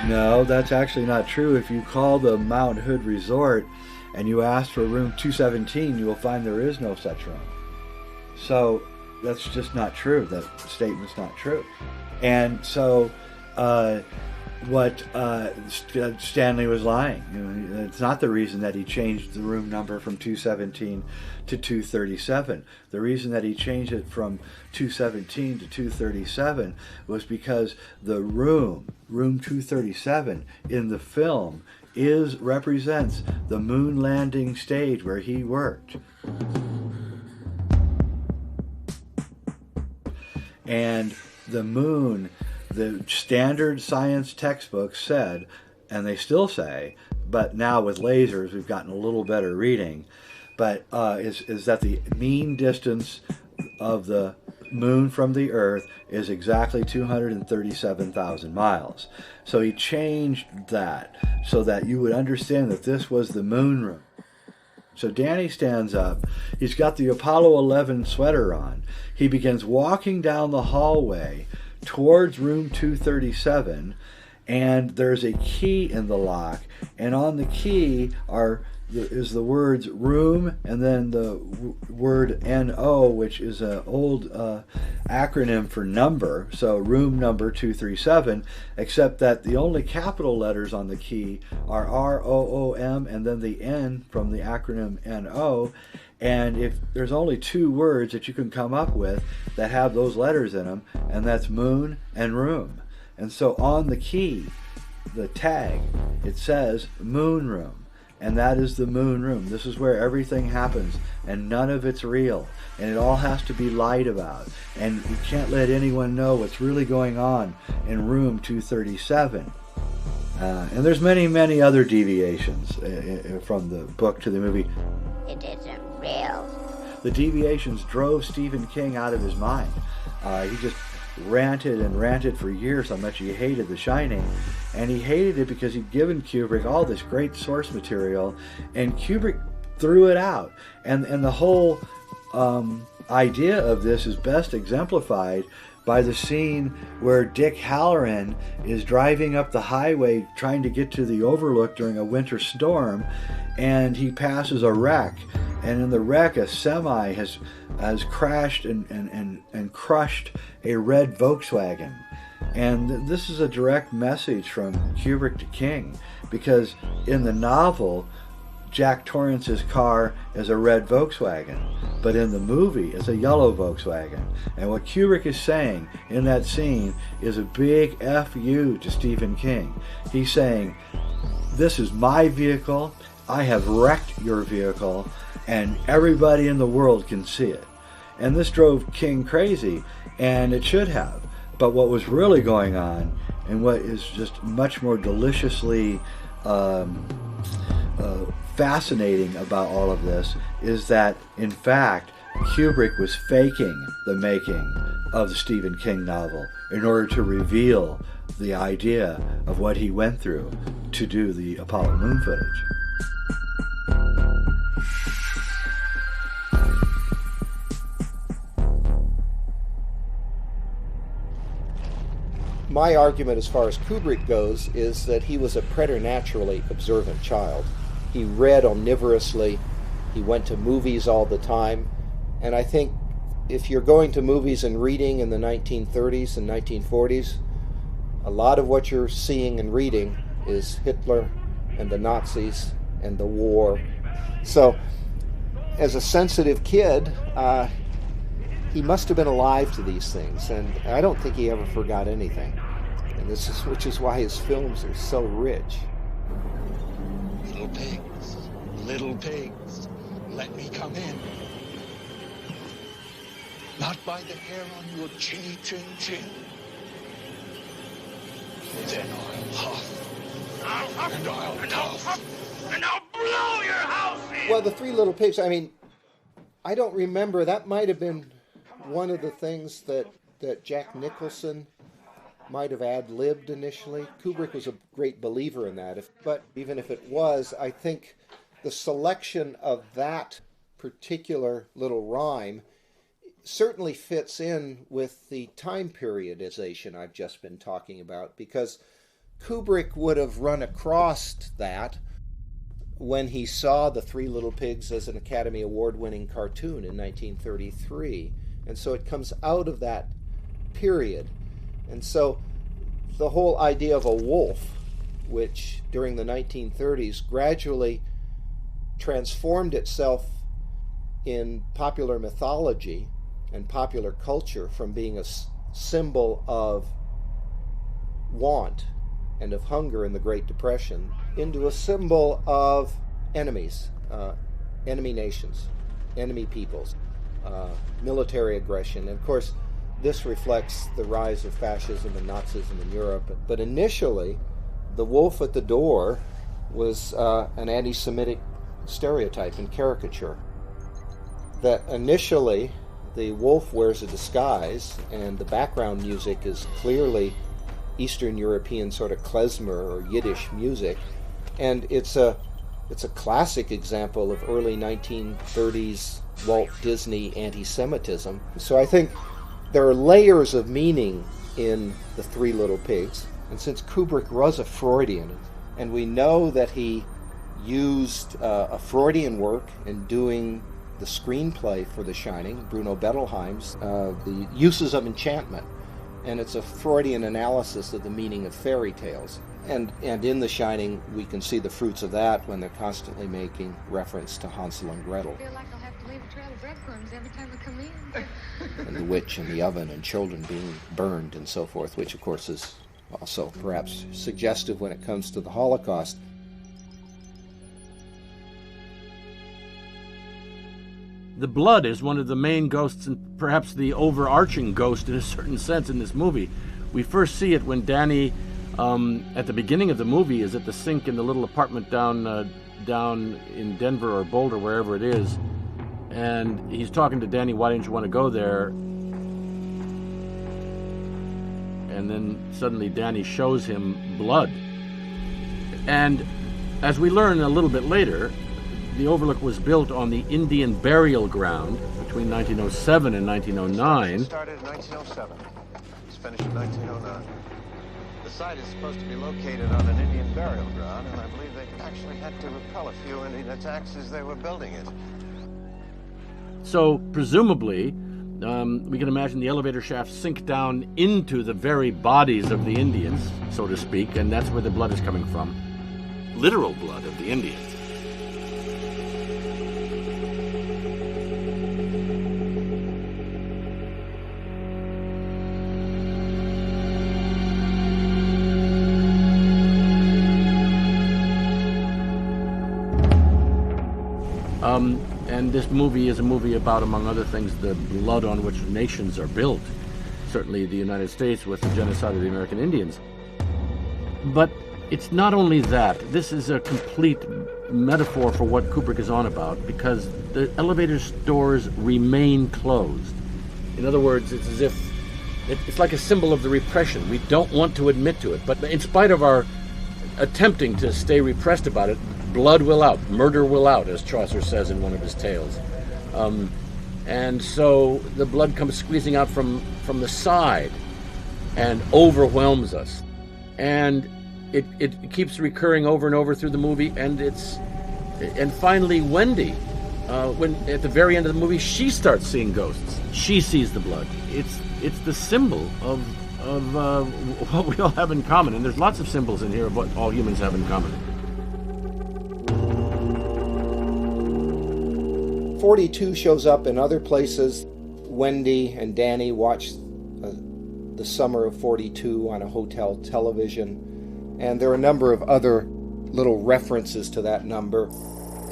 No, that's actually not true. If you call the Mount Hood Resort and you ask for room 217, you will find there is no such room. So that's just not true. That statement's not true. And so what Stanley was lying. It's not the reason that he changed the room number from 217 to 237. The reason that he changed it from 217 to 237 was because the room 237 in the film represents the moon landing stage where he worked. And the moon, the standard science textbooks said, and they still say, but now with lasers we've gotten a little better reading, but is that the mean distance of the moon from the Earth is exactly 237,000 miles. So he changed that so that you would understand that this was the moon room. So Danny stands up. He's got the Apollo 11 sweater on. He begins walking down the hallway towards room 237, and there's a key in the lock, and on the key is the words room and then the word NO, which is an old acronym for number, so room number 237, except that the only capital letters on the key are ROOM and then the N from the acronym NO. And if there's only two words that you can come up with that have those letters in them, and that's moon and room. And so on the key, the tag, it says moon room. And that is the moon room. This is where everything happens, and none of it's real. And it all has to be lied about. And you can't let anyone know what's really going on in room 237. And there's many, many other deviations from the book to the movie. It isn't real. the deviations drove Stephen King out of his mind. He just ranted and ranted for years how much he hated The Shining, and he hated it because he'd given Kubrick all this great source material, and Kubrick threw it out. And the whole idea of this is best exemplified by the scene where Dick Halloran is driving up the highway trying to get to the Overlook during a winter storm, and he passes a wreck, and in the wreck a semi has crashed and crushed a red Volkswagen. And this is a direct message from Kubrick to King, because in the novel Jack Torrance's car is a red Volkswagen, but in the movie it's a yellow Volkswagen. And what Kubrick is saying in that scene is a big F-U to Stephen King. He's saying, this is my vehicle, I have wrecked your vehicle, and everybody in the world can see it. And this drove King crazy, and it should have. But what was really going on, and what is just much more deliciously fascinating about all of this, is that in fact Kubrick was faking the making of the Stephen King novel in order to reveal the idea of what he went through to do the Apollo moon footage. My argument as far as Kubrick goes is that he was a preternaturally observant child. He read omnivorously, he went to movies all the time, and I think if you're going to movies and reading in the 1930s and 1940s, a lot of what you're seeing and reading is Hitler and the Nazis and the war. So, as a sensitive kid, he must have been alive to these things, and I don't think he ever forgot anything. And which is why his films are so rich. Little pigs, let me come in. Not by the hair on your chinny chin chin. Then I'll huff, and I'll puff, and I'll blow your house in. Well, the Three Little Pigs, I mean, I don't remember. That might have been one of the things that Jack Nicholson might have ad-libbed initially. Kubrick was a great believer in that. But even if it was, I think the selection of that particular little rhyme certainly fits in with the time periodization I've just been talking about, because Kubrick would have run across that when he saw The Three Little Pigs as an Academy Award-winning cartoon in 1933. And so it comes out of that period. And so the whole idea of a wolf, which during the 1930s gradually transformed itself in popular mythology and popular culture from being a symbol of want and of hunger in the Great Depression into a symbol of enemies, enemy nations, enemy peoples, military aggression. And of course, this reflects the rise of fascism and Nazism in Europe. But initially, the wolf at the door was an anti-Semitic stereotype and caricature. That initially, the wolf wears a disguise, and the background music is clearly Eastern European sort of klezmer or Yiddish music, and it's a classic example of early 1930s Walt Disney anti-Semitism. So I think there are layers of meaning in The Three Little Pigs, and since Kubrick was a Freudian, and we know that he used a Freudian work in doing the screenplay for The Shining, Bruno Bettelheim's, the uses of enchantment, and it's a Freudian analysis of the meaning of fairy tales. And in The Shining, we can see the fruits of that when they're constantly making reference to Hansel and Gretel. I feel like I'll have to leave a trail of breadcrumbs every time I come in. And the witch in the oven and children being burned and so forth, which of course is also perhaps suggestive when it comes to the Holocaust. The blood is one of the main ghosts, and perhaps the overarching ghost in a certain sense in this movie. We first see it when Danny, at the beginning of the movie, is at the sink in the little apartment down in Denver or Boulder, wherever it is, And he's talking to Danny, why didn't you want to go there? And then suddenly Danny shows him blood. And as we learn a little bit later, the Overlook was built on the Indian burial ground between 1907 and 1909. It started in 1907. It was finished in 1909. The site is supposed to be located on an Indian burial ground, and I believe they actually had to repel a few Indian attacks as they were building it. So presumably, we can imagine the elevator shafts sink down into the very bodies of the Indians, so to speak, and that's where the blood is coming from. Literal blood of the Indians. And this movie is a movie about, among other things, the blood on which nations are built. Certainly the United States with the genocide of the American Indians. But it's not only that. This is a complete metaphor for what Kubrick is on about, because the elevator doors remain closed. In other words, it's as if it's like a symbol of the repression. We don't want to admit to it, but in spite of our attempting to stay repressed about it, blood will out, murder will out, as Chaucer says in one of his tales. And so the blood comes squeezing out from the side and overwhelms us. And it keeps recurring over and over through the movie, and finally Wendy, when at the very end of the movie, she starts seeing ghosts. She sees the blood. It's the symbol of what we all have in common, and there's lots of symbols in here of what all humans have in common. 42 shows up in other places. Wendy and Danny watch the summer of 42 on a hotel television, and there are a number of other little references to that number,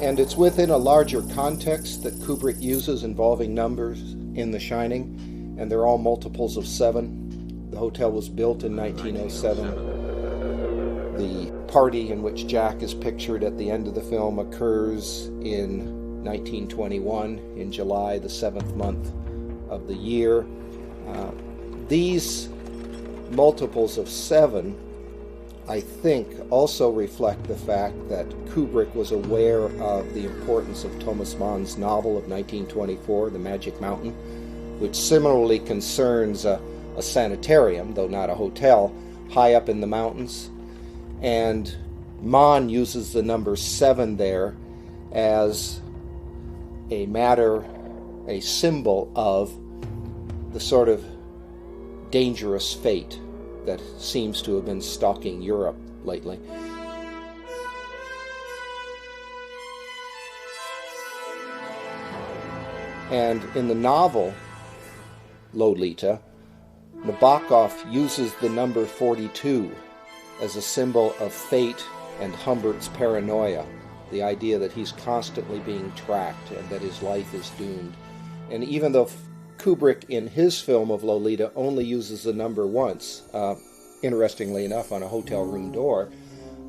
and it's within a larger context that Kubrick uses involving numbers in The Shining, and they're all multiples of 7. The hotel was built in 1907. The party in which Jack is pictured at the end of the film occurs in 1921, in July, the 7th month of the year. These multiples of 7, I think, also reflect the fact that Kubrick was aware of the importance of Thomas Mann's novel of 1924, The Magic Mountain, which similarly concerns a sanitarium, though not a hotel, high up in the mountains. And Mann uses the number 7 there as a symbol of the sort of dangerous fate that seems to have been stalking Europe lately. And in the novel Lolita, Nabokov uses the number 42 as a symbol of fate and Humbert's paranoia, the idea that he's constantly being tracked and that his life is doomed. And even though Kubrick in his film of Lolita only uses the number once, interestingly enough on a hotel room door,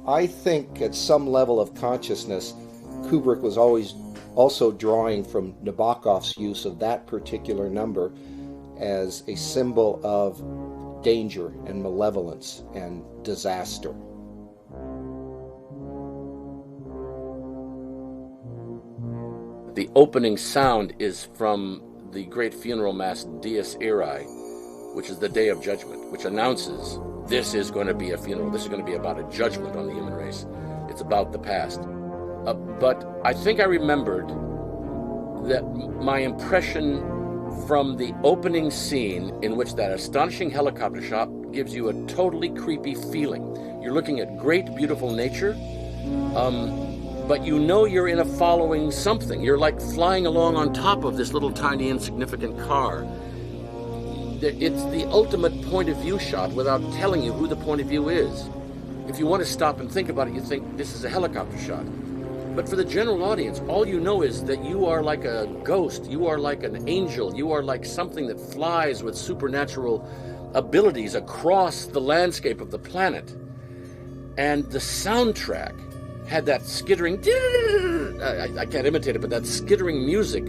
I think at some level of consciousness Kubrick was always also drawing from Nabokov's use of that particular number as a symbol of danger and malevolence and disaster. The opening sound is from the great funeral mass Dies Irae, which is the Day of Judgment, which announces this is going to be a funeral. This is going to be about a judgment on the human race. It's about the past. But I think I remembered that my impression from the opening scene, in which that astonishing helicopter shot gives you a totally creepy feeling. You're looking at great, beautiful nature, but you know you're in a following something. You're like flying along on top of this little tiny insignificant car. It's the ultimate point of view shot without telling you who the point of view is. If you want to stop and think about it, you think this is a helicopter shot. But for the general audience, all you know is that you are like a ghost, you are like an angel, you are like something that flies with supernatural abilities across the landscape of the planet. And the soundtrack had that skittering, I can't imitate it, but that skittering music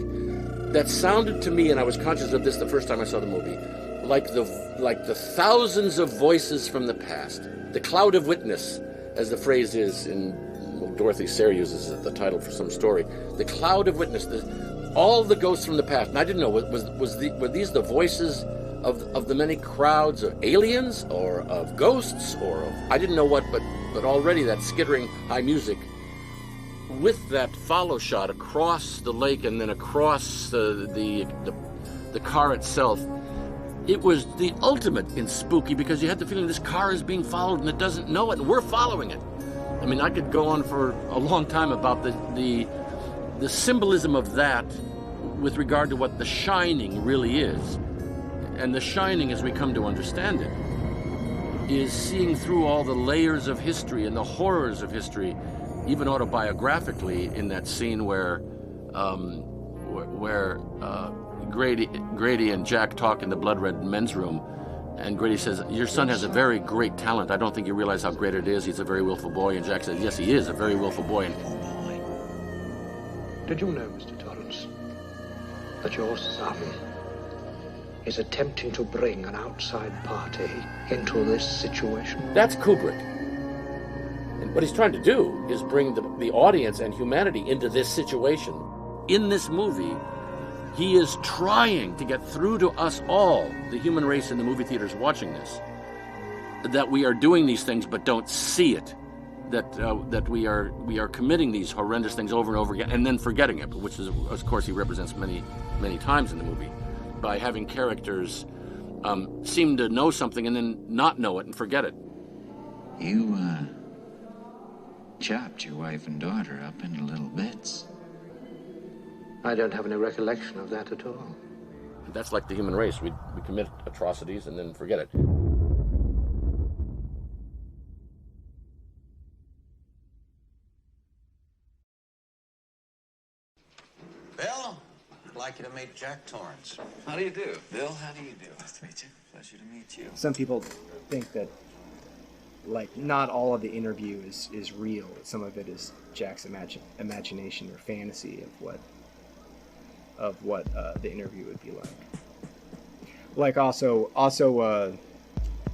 that sounded to me, and I was conscious of this the first time I saw the movie, like the thousands of voices from the past, the cloud of witness, as the phrase is in, well, Dorothy Sayre uses the title for some story. The cloud of witness, all the ghosts from the past. And I didn't know, were these the voices of the many crowds of aliens or of ghosts or of, I didn't know what, but already that skittering high music with that follow shot across the lake and then across the car itself. It was the ultimate in spooky, because you had the feeling this car is being followed and it doesn't know it, and we're following it. I mean, I could go on for a long time about the symbolism of that with regard to what The Shining really is. And The Shining, as we come to understand it, is seeing through all the layers of history and the horrors of history, even autobiographically, in that scene where Grady and Jack talk in the blood red men's room, and Grady says, "Your son has a very great talent. I don't think you realize how great it is. He's a very willful boy." And Jack says, "Yes, he is a very willful boy." Did you know, Mr. Torrance, that your son is attempting to bring an outside party into this situation? That's Kubrick. And what he's trying to do is bring the audience and humanity into this situation. In this movie, he is trying to get through to us all, the human race in the movie theaters watching this, that we are doing these things but don't see it, that we are committing these horrendous things over and over again and then forgetting it, which is, of course, he represents many, many times in the movie, by having characters seem to know something and then not know it and forget it. You chopped your wife and daughter up into little bits. I don't have any recollection of that at all. That's like the human race. We commit atrocities and then forget it. Bill, I'd like you to meet Jack Torrance. How do you do? Bill, how do you do? Nice to meet you. Pleasure to meet you. Some people think that, like, not all of the interview is real. Some of it is Jack's imagination or fantasy of what the interview would be like. Like also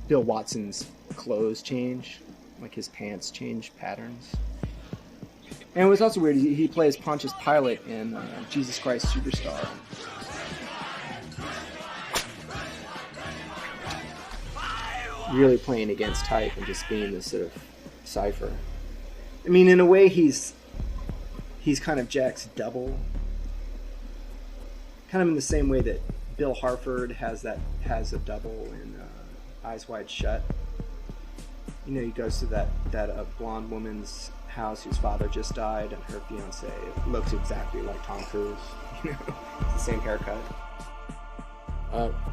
Bill Watson's clothes change, like his pants change patterns. And it was also weird, he plays Pontius Pilate in Jesus Christ Superstar. Really playing against type and just being this sort of cipher. I mean, in a way, he's kind of Jack's double. Kind of in the same way that Bill Harford has a double in Eyes Wide Shut. You know, he goes to that blonde woman's house whose father just died, and her fiance looks exactly like Tom Cruise. You know, it's the same haircut.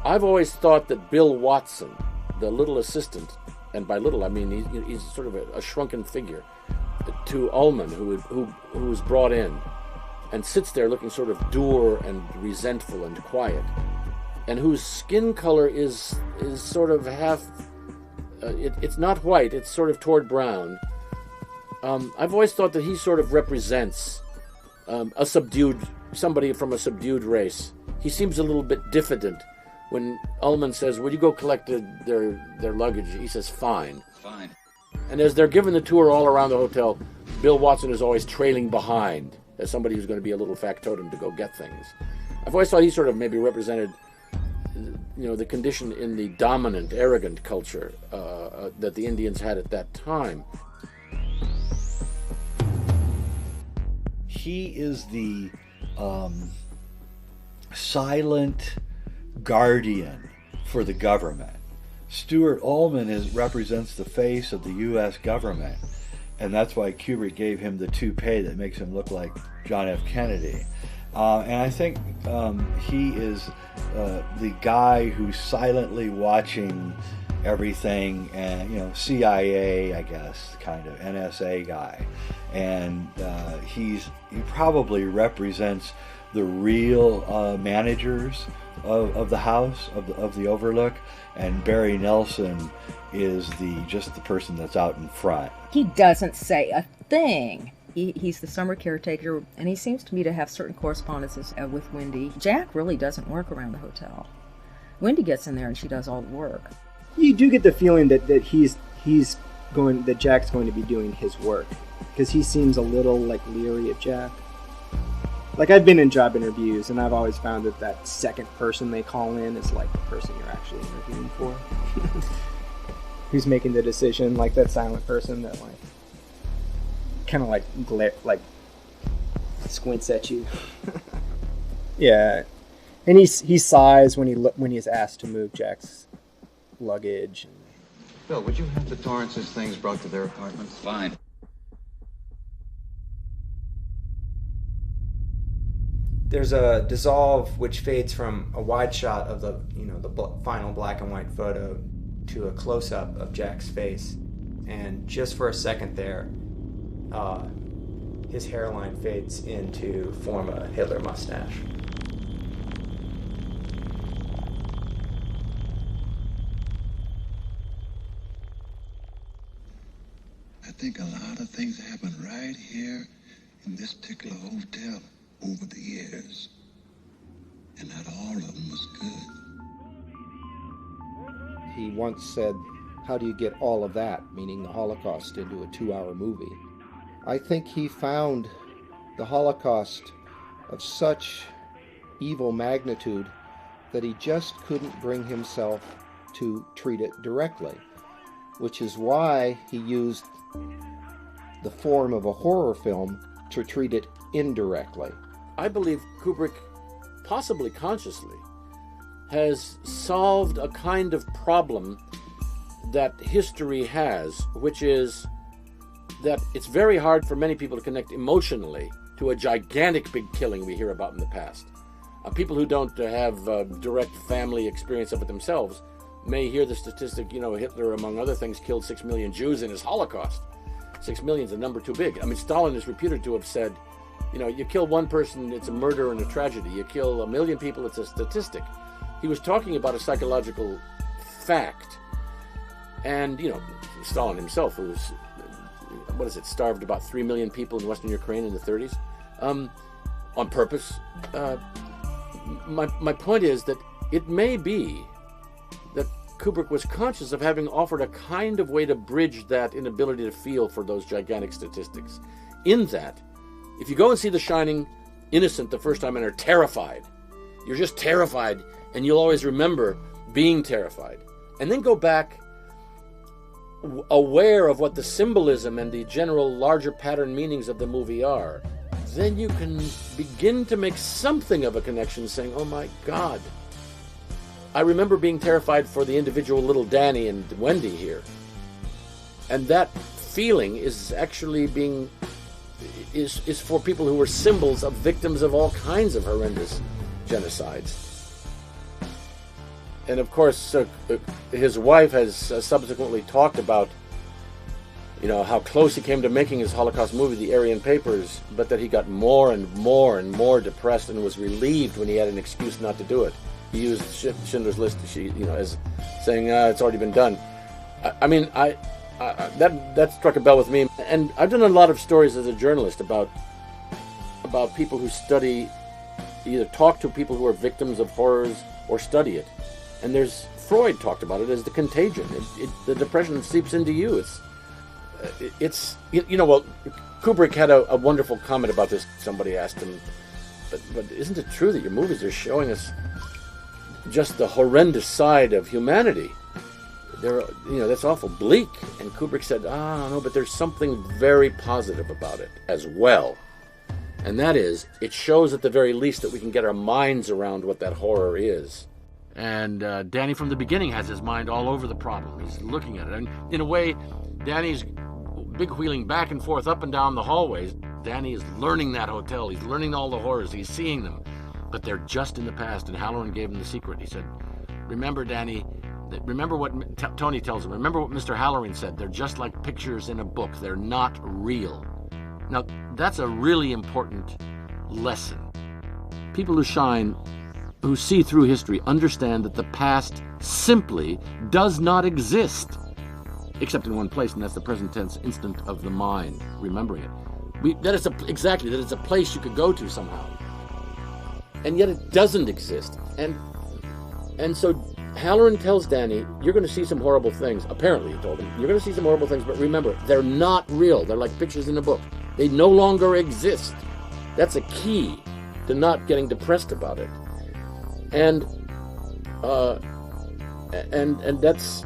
I've always thought that Bill Watson, the little assistant, and by little I mean he's sort of a shrunken figure, to Ullman, who was brought in and sits there looking sort of dour and resentful and quiet, and whose skin color is sort of half, it's not white, it's sort of toward brown. I've always thought that he sort of represents somebody from a subdued race. He seems a little bit diffident. When Ullman says, "Will you go collect their luggage?" he says, "Fine." Fine. And as they're given the tour all around the hotel, Bill Watson is always trailing behind as somebody who's going to be a little factotum to go get things. I've always thought he sort of maybe represented, you know, the condition in the dominant, arrogant culture that the Indians had at that time. He is the silent guardian for the government. Stuart Ullman represents the face of the U.S. government, and that's why Kubrick gave him the toupee that makes him look like John F. Kennedy. And I think he is the guy who's silently watching everything, and, you know, CIA, I guess, kind of NSA guy, and he probably represents the real managers of the house, of the Overlook, and Barry Nelson is just the person that's out in front. He doesn't say a thing. He's the summer caretaker, and he seems to me to have certain correspondences with Wendy. Jack really doesn't work around the hotel. Wendy gets in there and she does all the work. You do get the feeling that Jack's going to be doing his work, because he seems a little like leery of Jack. Like, I've been in job interviews, and I've always found that second person they call in is like the person you're actually interviewing for. Who's making the decision, like that silent person that like kind of like squints at you. Yeah, and he sighs when he's asked to move Jack's luggage. Bill, would you have the Torrances' things brought to their apartments? Fine. There's a dissolve which fades from a wide shot of the final black and white photo to a close-up of Jack's face, and just for a second there, his hairline fades in to form a Hitler mustache. I think a lot of things happen right here in this particular hotel over the years, and not all of them was good. He once said, "How do you get all of that," meaning the Holocaust, into a 2-hour movie? I think he found the Holocaust of such evil magnitude that he just couldn't bring himself to treat it directly, which is why he used the form of a horror film to treat it indirectly. I believe Kubrick, possibly consciously, has solved a kind of problem that history has, which is that it's very hard for many people to connect emotionally to a gigantic big killing we hear about in the past. People who don't have direct family experience of it themselves may hear the statistic, Hitler, among other things, killed 6 million Jews in his Holocaust. 6 million is a number too big. I mean, Stalin is reputed to have said, you kill one person, it's a murder and a tragedy. You kill 1 million people, it's a statistic. He was talking about a psychological fact. And, Stalin himself, who was, starved about 3 million people in Western Ukraine in the 30s, on purpose. My point is that it may be that Kubrick was conscious of having offered a kind of way to bridge that inability to feel for those gigantic statistics. In that, if you go and see The Shining innocent the first time and are terrified, you're just terrified, and you'll always remember being terrified. And then go back aware of what the symbolism and the general larger pattern meanings of the movie are. Then you can begin to make something of a connection, saying, oh my God, I remember being terrified for the individual little Danny and Wendy here. And that feeling is actually is for people who were symbols of victims of all kinds of horrendous genocides. And of course, his wife has subsequently talked about, how close he came to making his Holocaust movie, The Aryan Papers, but that he got more and more and more depressed and was relieved when he had an excuse not to do it. He used Schindler's List, as saying, it's already been done. That struck a bell with me. And I've done a lot of stories as a journalist about people who study, either talk to people who are victims of horrors or study it. And Freud talked about it as the contagion. The depression seeps into you. Kubrick had a wonderful comment about this. Somebody asked him, but isn't it true that your movies are showing us just the horrendous side of humanity? That's awful bleak. And Kubrick said, no, but there's something very positive about it as well. And that is, it shows at the very least that we can get our minds around what that horror is. And Danny from the beginning has his mind all over the problem. He's looking at it. And in a way, Danny's big wheeling back and forth up and down the hallways. Danny is learning that hotel. He's learning all the horrors. He's seeing them. But they're just in the past. And Halloran gave him the secret. He said, remember, Danny, remember what Tony tells him. Remember what Mr. Halloran said. They're just like pictures in a book. They're not real. Now, that's a really important lesson. People who shine, who see through history, understand that the past simply does not exist, except in one place, and that's the present tense instant of the mind, remembering it. That it's a place you could go to somehow. And yet it doesn't exist. And so Halloran tells Danny, you're going to see some horrible things. Apparently, he told him, you're going to see some horrible things, but remember, they're not real. They're like pictures in a book. They no longer exist. That's a key to not getting depressed about it. And that's,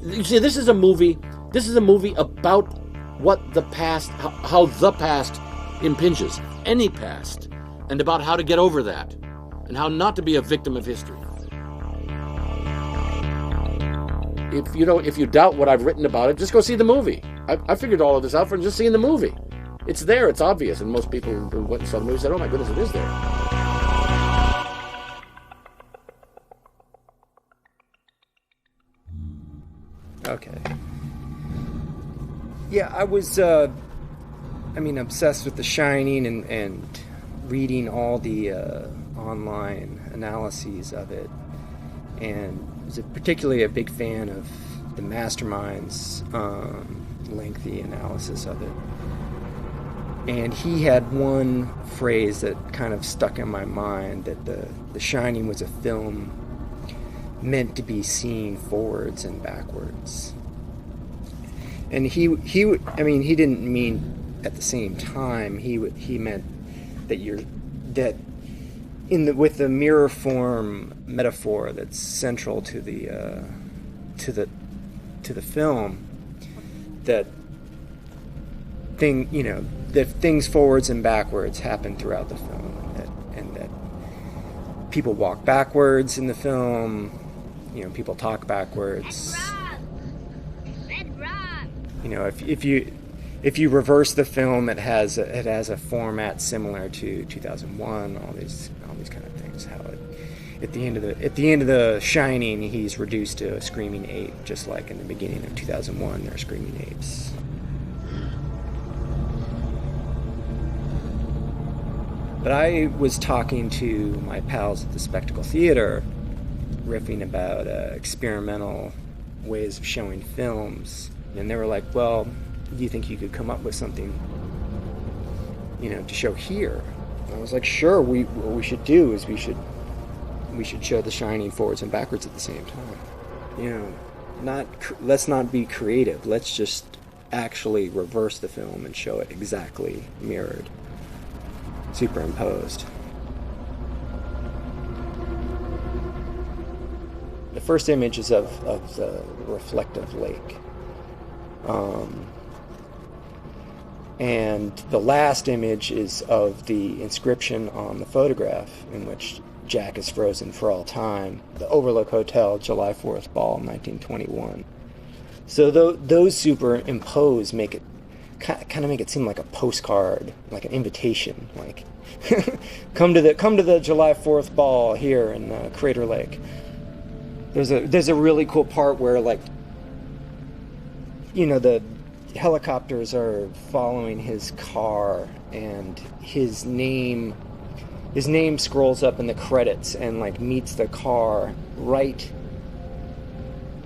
you see, this is a movie about what the past, how the past impinges, any past, and about how to get over that, and how not to be a victim of history. If you doubt what I've written about it, just go see the movie. I figured all of this out from just seeing the movie. It's there, it's obvious, and most people who went and saw the movie said, oh my goodness, it is there. Okay. Yeah, I was, obsessed with The Shining and reading all the online analyses of it, and was particularly a big fan of the Mastermind's lengthy analysis of it. And he had one phrase that kind of stuck in my mind, that The Shining was a film meant to be seen forwards and backwards. And he didn't mean at the same time. He meant that with the mirror form metaphor that's central to the film, that things forwards and backwards happen throughout the film, and that people walk backwards in the film. People talk backwards. If you reverse the film, it has a format similar to 2001. All these kind of things. How at the end of the Shining, he's reduced to a screaming ape, just like in the beginning of 2001, they're screaming apes. But I was talking to my pals at the Spectacle Theater, riffing about experimental ways of showing films, and they were like, well, do you think you could come up with something, to show here? And I was like, sure, what we should do is we should show The Shining forwards and backwards at the same time. Let's not be creative. Let's just actually reverse the film and show it exactly mirrored, superimposed. The first image is of the reflective lake. And the last image is of the inscription on the photograph, in which Jack is frozen for all time. The Overlook Hotel, July 4th ball, 1921. So those superimpose make it seem like a postcard, like an invitation, like come to the July 4th ball here in Crater Lake. There's a really cool part where, the helicopters are following his car, and his name scrolls up in the credits and meets the car right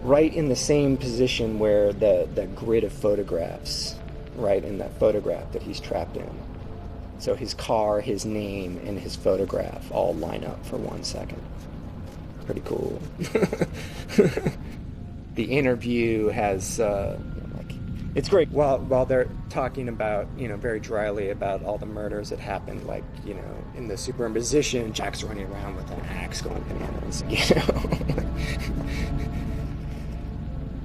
in the same position where the grid of photographs, right in that photograph that he's trapped in. So his car, his name, and his photograph all line up for 1 second. Pretty cool. The interview has it's great while they're talking about, very dryly about all the murders that happened, in the superimposition, Jack's running around with an axe going bananas,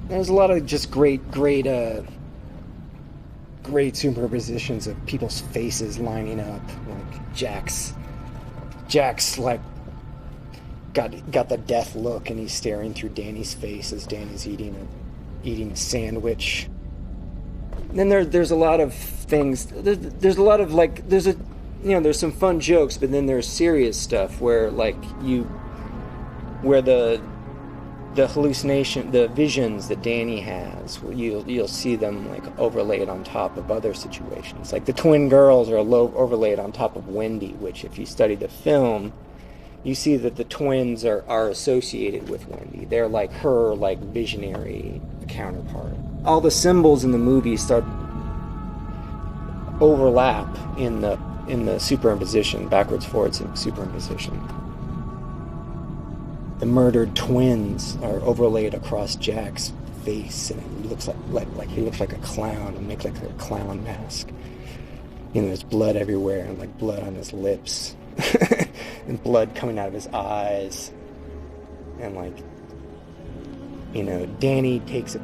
There's a lot of just great superimpositions of people's faces lining up, Jack's got the death look, and he's staring through Danny's face as Danny's eating a sandwich. And then there's a lot of things. There's a lot of there's some fun jokes, but then there's serious stuff where the hallucination, the visions that Danny has, you'll see them overlaid on top of other situations. Like the twin girls are overlaid on top of Wendy, which if you study the film, you see that the twins are associated with Wendy. They're like her visionary counterpart. All the symbols in the movie overlap in the superimposition, backwards forwards superimposition. The murdered twins are overlaid across Jack's face, and it looks like he looks like a clown, and makes like a clown mask. You know, there's blood everywhere, and like blood on his lips, and blood coming out of his eyes, and like, you know, Danny takes a,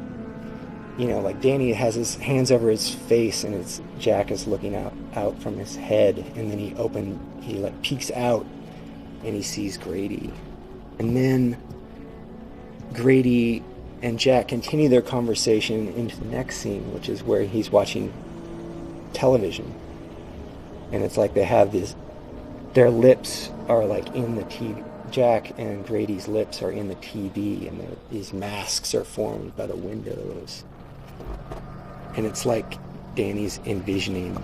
you know, like Danny has his hands over his face, and it's Jack is looking out from his head, and then he like peeks out, and he sees Grady, and then Grady and Jack continue their conversation into the next scene, which is where he's watching television, and it's like they have this, their lips are like in the TV. Jack and Grady's lips are in the TV, and these masks are formed by the windows. And it's like Danny's envisioning,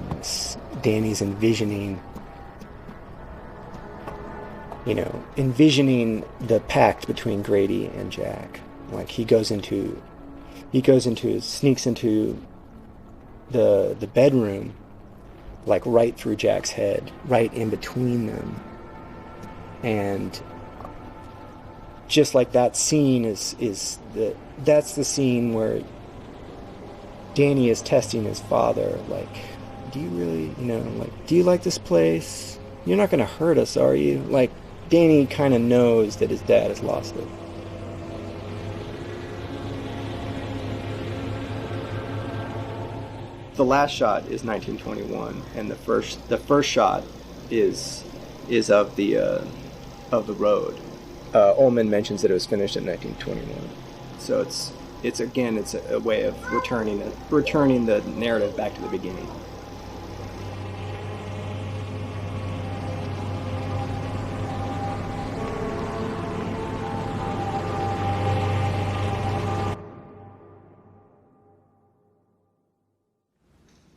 you know, the pact between Grady and Jack. Like sneaks into the bedroom, like right through Jack's head, right in between them. And just like that scene that's the scene where Danny is testing his father, like, do you really, you know, like, do you like this place? You're not going to hurt us, are you? Like, Danny kind of knows that his dad has lost it. The last shot is 1921, and the first shot is of the road. Ullman mentions that it was finished in 1921, so it's a way of returning the narrative back to the beginning.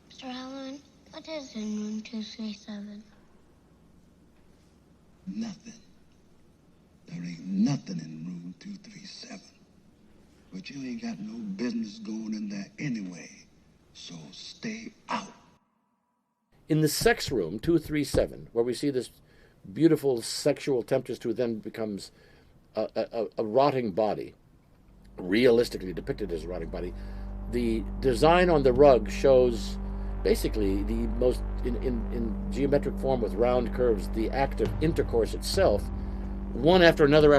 Mr. Allen, what is in room 237? Nothing. There ain't nothing in room 237. But you ain't got no business going in there anyway. So stay out. In the sex room, 237, where we see this beautiful sexual temptress who then becomes a rotting body, realistically depicted as a rotting body, the design on the rug shows basically the most, in geometric form with round curves, the act of intercourse itself, one after another,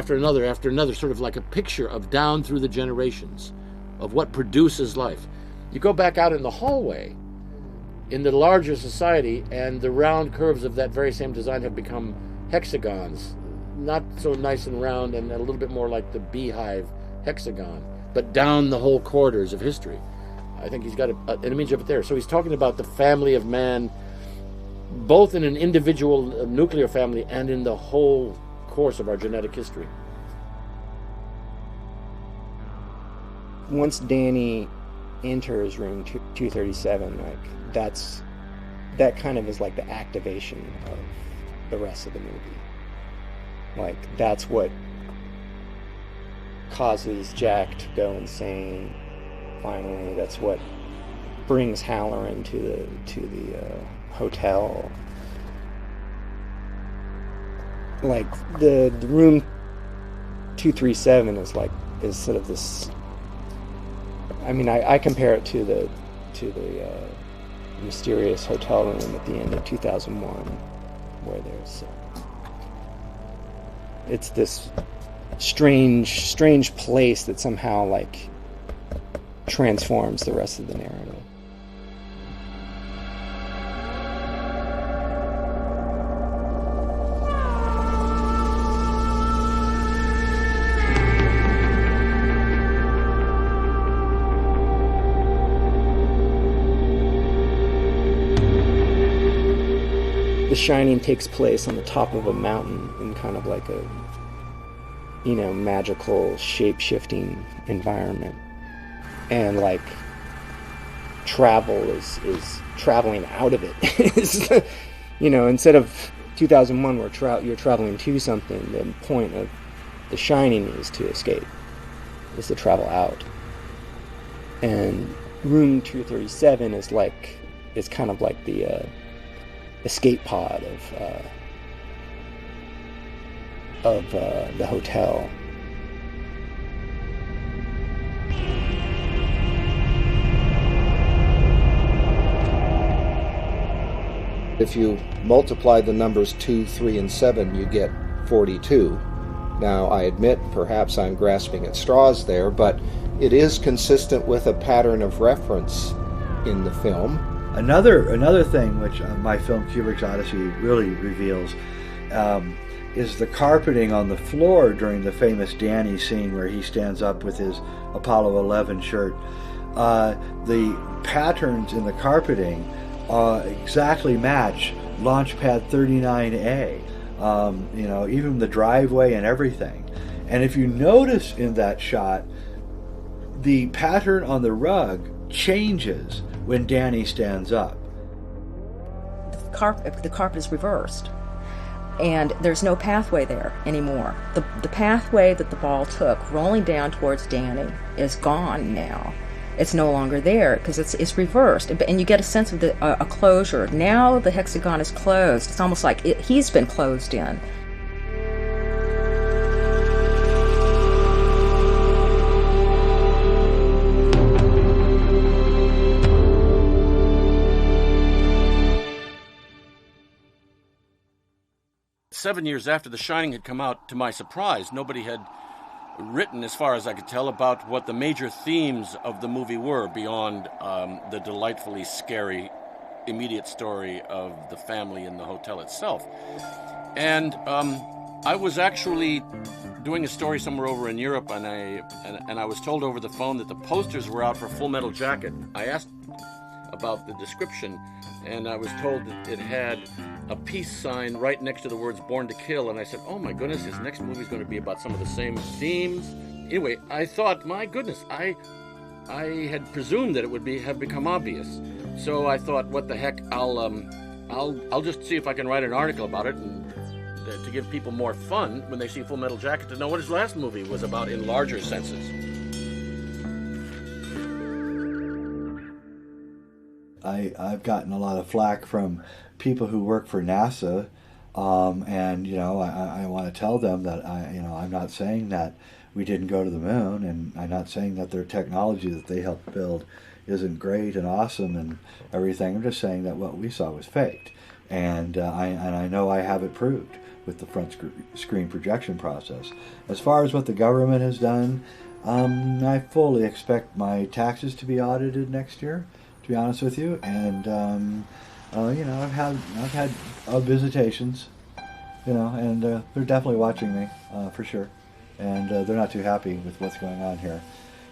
sort of like a picture of down through the generations of what produces life. You go back out in the hallway in the larger society, and the round curves of that very same design have become hexagons, not so nice and round, and a little bit more like the beehive hexagon, but down the whole corridors of history. I think he's got an image of it there. So he's talking about the family of man, both in an individual nuclear family and in the whole course of our genetic history. Once Danny enters room 237, like that kind of is like the activation of the rest of the movie. Like that's what causes Jack to go insane. Finally, that's what brings Halloran to the hotel. Like the room 237 is sort of this. I mean, I compare it to the mysterious hotel room at the end of 2001, where there's it's this strange place that somehow like transforms the rest of the narrative. The Shining takes place on the top of a mountain in kind of like a, you know, magical, shape-shifting environment. And like travel is traveling out of it. You know, instead of 2001 where you're traveling to something, the point of The Shining is to escape, is to travel out. And room 237 is like is kind of like the escape pod of the hotel. If you multiply the numbers 2, 3, and 7, you get 42. Now, I admit perhaps I'm grasping at straws there, but it is consistent with a pattern of reference in the film. Another thing which my film Kubrick's Odyssey really reveals is the carpeting on the floor during the famous Danny scene where he stands up with his Apollo 11 shirt. The patterns in the carpeting exactly match Launchpad 39A. Even the driveway and everything. And if you notice in that shot, the pattern on the rug changes when Danny stands up. The carpet is reversed, and there's no pathway there anymore. The pathway that the ball took rolling down towards Danny is gone now. It's no longer there because it's reversed, and you get a sense of a closure. Now the hexagon is closed. It's almost like he's been closed in. Seven years after The Shining had come out, to my surprise, nobody had written, as far as I could tell, about what the major themes of the movie were beyond the delightfully scary immediate story of the family in the hotel itself. And I was actually doing a story somewhere over in Europe, and I was told over the phone that the posters were out for Full Metal Jacket. I asked about the description, and I was told that it had a peace sign right next to the words Born to Kill, and I said, oh my goodness, his next movie is going to be about some of the same themes. Anyway, I thought, my goodness, I had presumed that it would have become obvious. So I thought, what the heck, I'll just see if I can write an article about it, and to give people more fun when they see Full Metal Jacket, to know what his last movie was about in larger senses. I've gotten a lot of flack from people who work for NASA, and I want to tell them that I'm not saying that we didn't go to the moon, and I'm not saying that their technology that they helped build isn't great and awesome and everything. I'm just saying that what we saw was faked, and I know I have it proved with the front screen projection process. As far as what the government has done, I fully expect my taxes to be audited next year, to be honest with you, and I've had visitations, and they're definitely watching me for sure, and they're not too happy with what's going on here,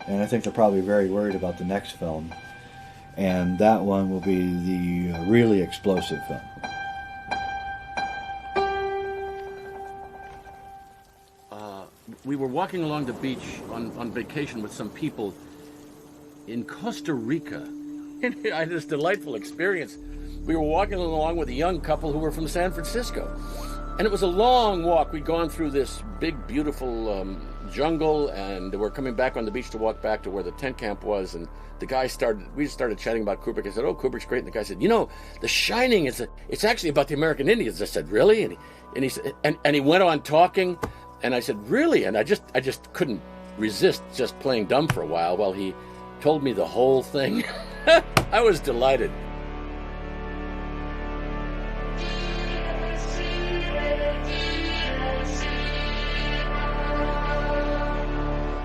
and I think they're probably very worried about the next film, and that one will be the really explosive film. We were walking along the beach on vacation with some people in Costa Rica. I had this delightful experience. We were walking along with a young couple who were from San Francisco. And it was a long walk. We'd gone through this big, beautiful jungle, and we're coming back on the beach to walk back to where the tent camp was. And we started chatting about Kubrick. I said, oh, Kubrick's great. And the guy said, The Shining, it's actually about the American Indians. I said, really? And he said, and he went on talking. And I said, really? And I just couldn't resist just playing dumb for a while he told me the whole thing. I was delighted.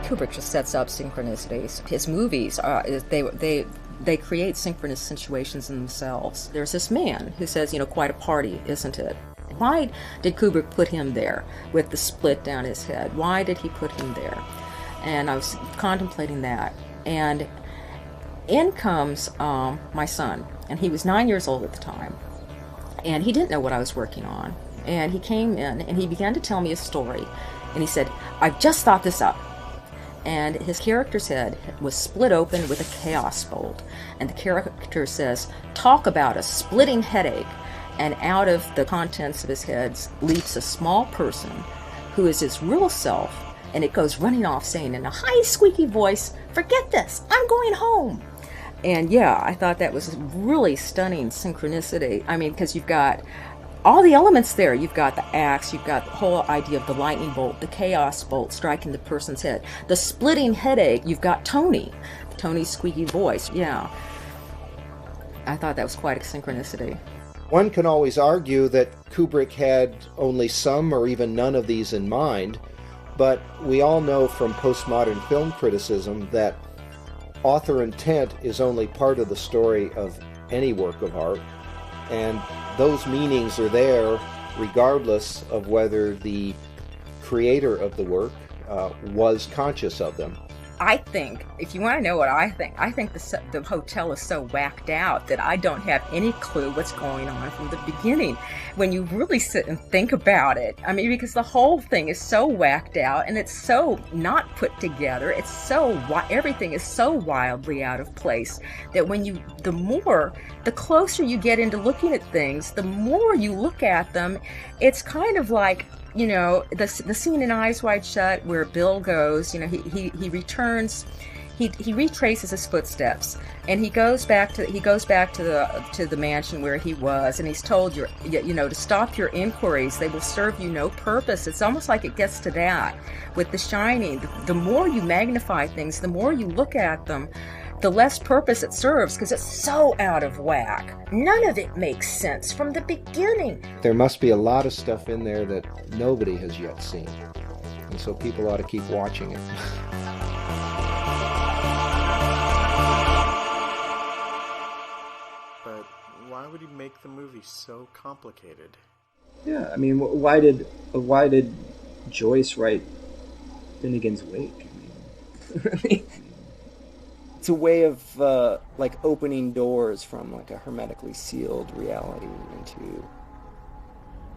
Kubrick just sets up synchronicities. His movies, they create synchronous situations in themselves. There's this man who says, quite a party, isn't it? Why did Kubrick put him there with the split down his head? Why did he put him there? And I was contemplating that. And in comes my son, and he was 9 years old at the time. And he didn't know what I was working on. And he came in, and he began to tell me a story. And he said, I've just thought this up. And his character's head was split open with a chaos bolt. And the character says, talk about a splitting headache. And out of the contents of his head leaps a small person who is his real self, and it goes running off saying in a high squeaky voice, forget this, I'm going home. And yeah, I thought that was really stunning synchronicity. I mean, because you've got all the elements there. You've got the axe, you've got the whole idea of the lightning bolt, the chaos bolt striking the person's head, the splitting headache. You've got Tony's squeaky voice. Yeah, I thought that was quite a synchronicity. One can always argue that Kubrick had only some or even none of these in mind, but we all know from postmodern film criticism that author intent is only part of the story of any work of art, and those meanings are there regardless of whether the creator of the work was conscious of them. I think, if you want to know what I think the hotel is so whacked out that I don't have any clue what's going on from the beginning when you really sit and think about it. I mean, because the whole thing is so whacked out and it's so not put together. It's so, everything is so wildly out of place that the closer you get into looking at things, the more you look at them, it's kind of like, you know, the scene in Eyes Wide Shut where Bill goes, you know, he returns, he retraces his footsteps, and he goes back to the mansion where he was, and he's told to stop your inquiries, they will serve you no purpose. It's almost like it gets to that with The Shining. The more you magnify things, the more you look at them, the less purpose it serves, because it's so out of whack. None of it makes sense from the beginning. There must be a lot of stuff in there that nobody has yet seen, and so people ought to keep watching it. But why would he make the movie so complicated? Yeah, I mean, why did Joyce write Finnegan's Wake? I mean, it's a way of like opening doors from like a hermetically sealed reality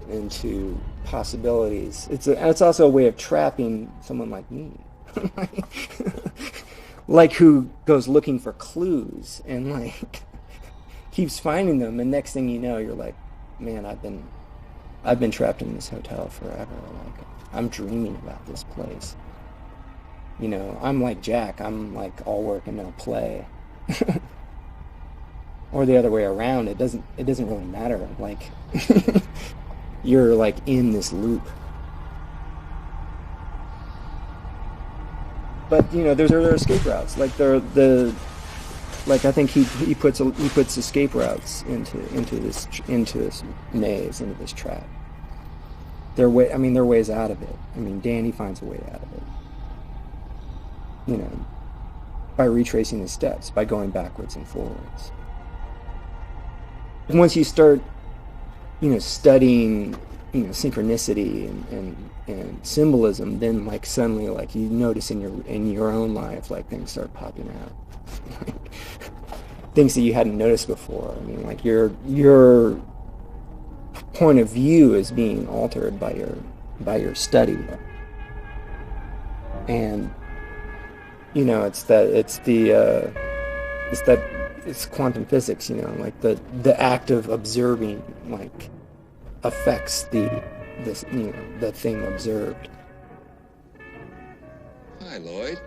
into possibilities. It's also a way of trapping someone like me, like who goes looking for clues and like keeps finding them, and next thing you know, you're like, man, I've been trapped in this hotel forever. Like, I'm dreaming about this place. You know, I'm like Jack. I'm like all work and no play, or the other way around. It doesn't really matter. Like, you're like in this loop. But you know, there are escape routes. Like I think he puts escape routes into this maze, into this trap. There are ways out of it. I mean, Danny finds a way out of it. You know, by retracing his steps, by going backwards and forwards. Once you start, you know, studying, you know, synchronicity and symbolism, then like suddenly like you notice in your own life, like things start popping out. Things that you hadn't noticed before. I mean, like your point of view is being altered by your study. And you know, it's quantum physics, you know, like the act of observing like affects the thing observed. Hi, Lloyd.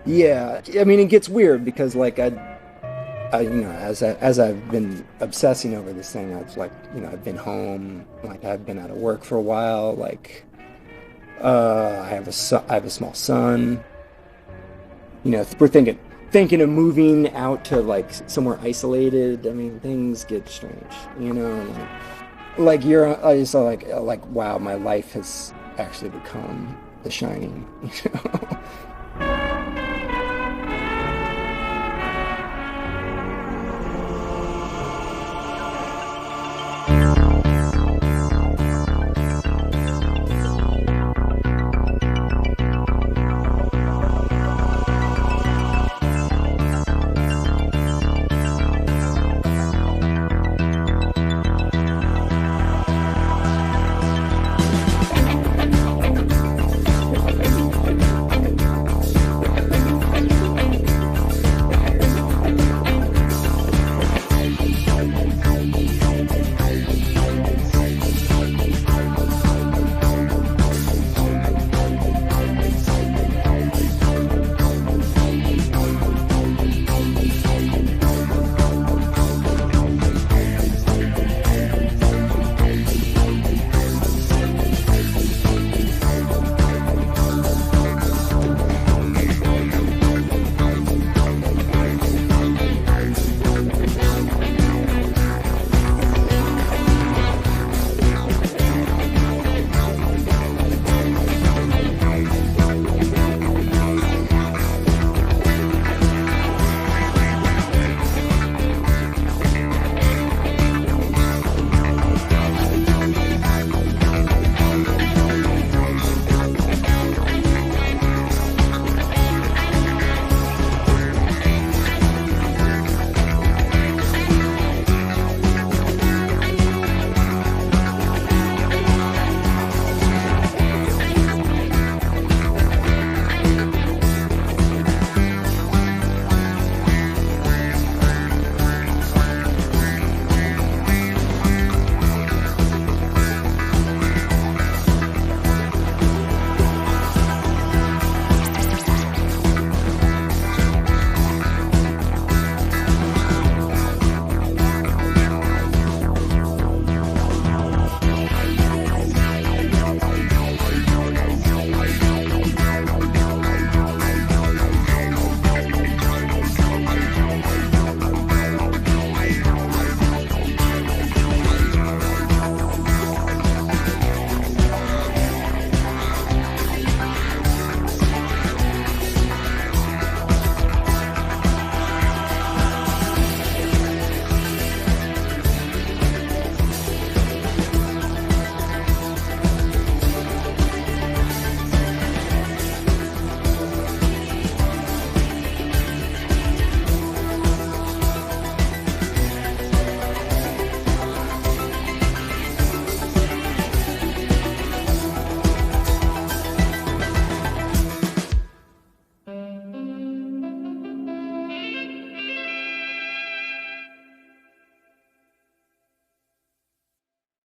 Yeah. I mean, it gets weird because like I you know, as I've been obsessing over this thing, I've like, you know, I've been home, like I've been out of work for a while, like. I have a small son. You know, we're thinking of moving out to like somewhere isolated. I mean, things get strange. You know, like I just saw like wow, my life has actually become The Shining. You know.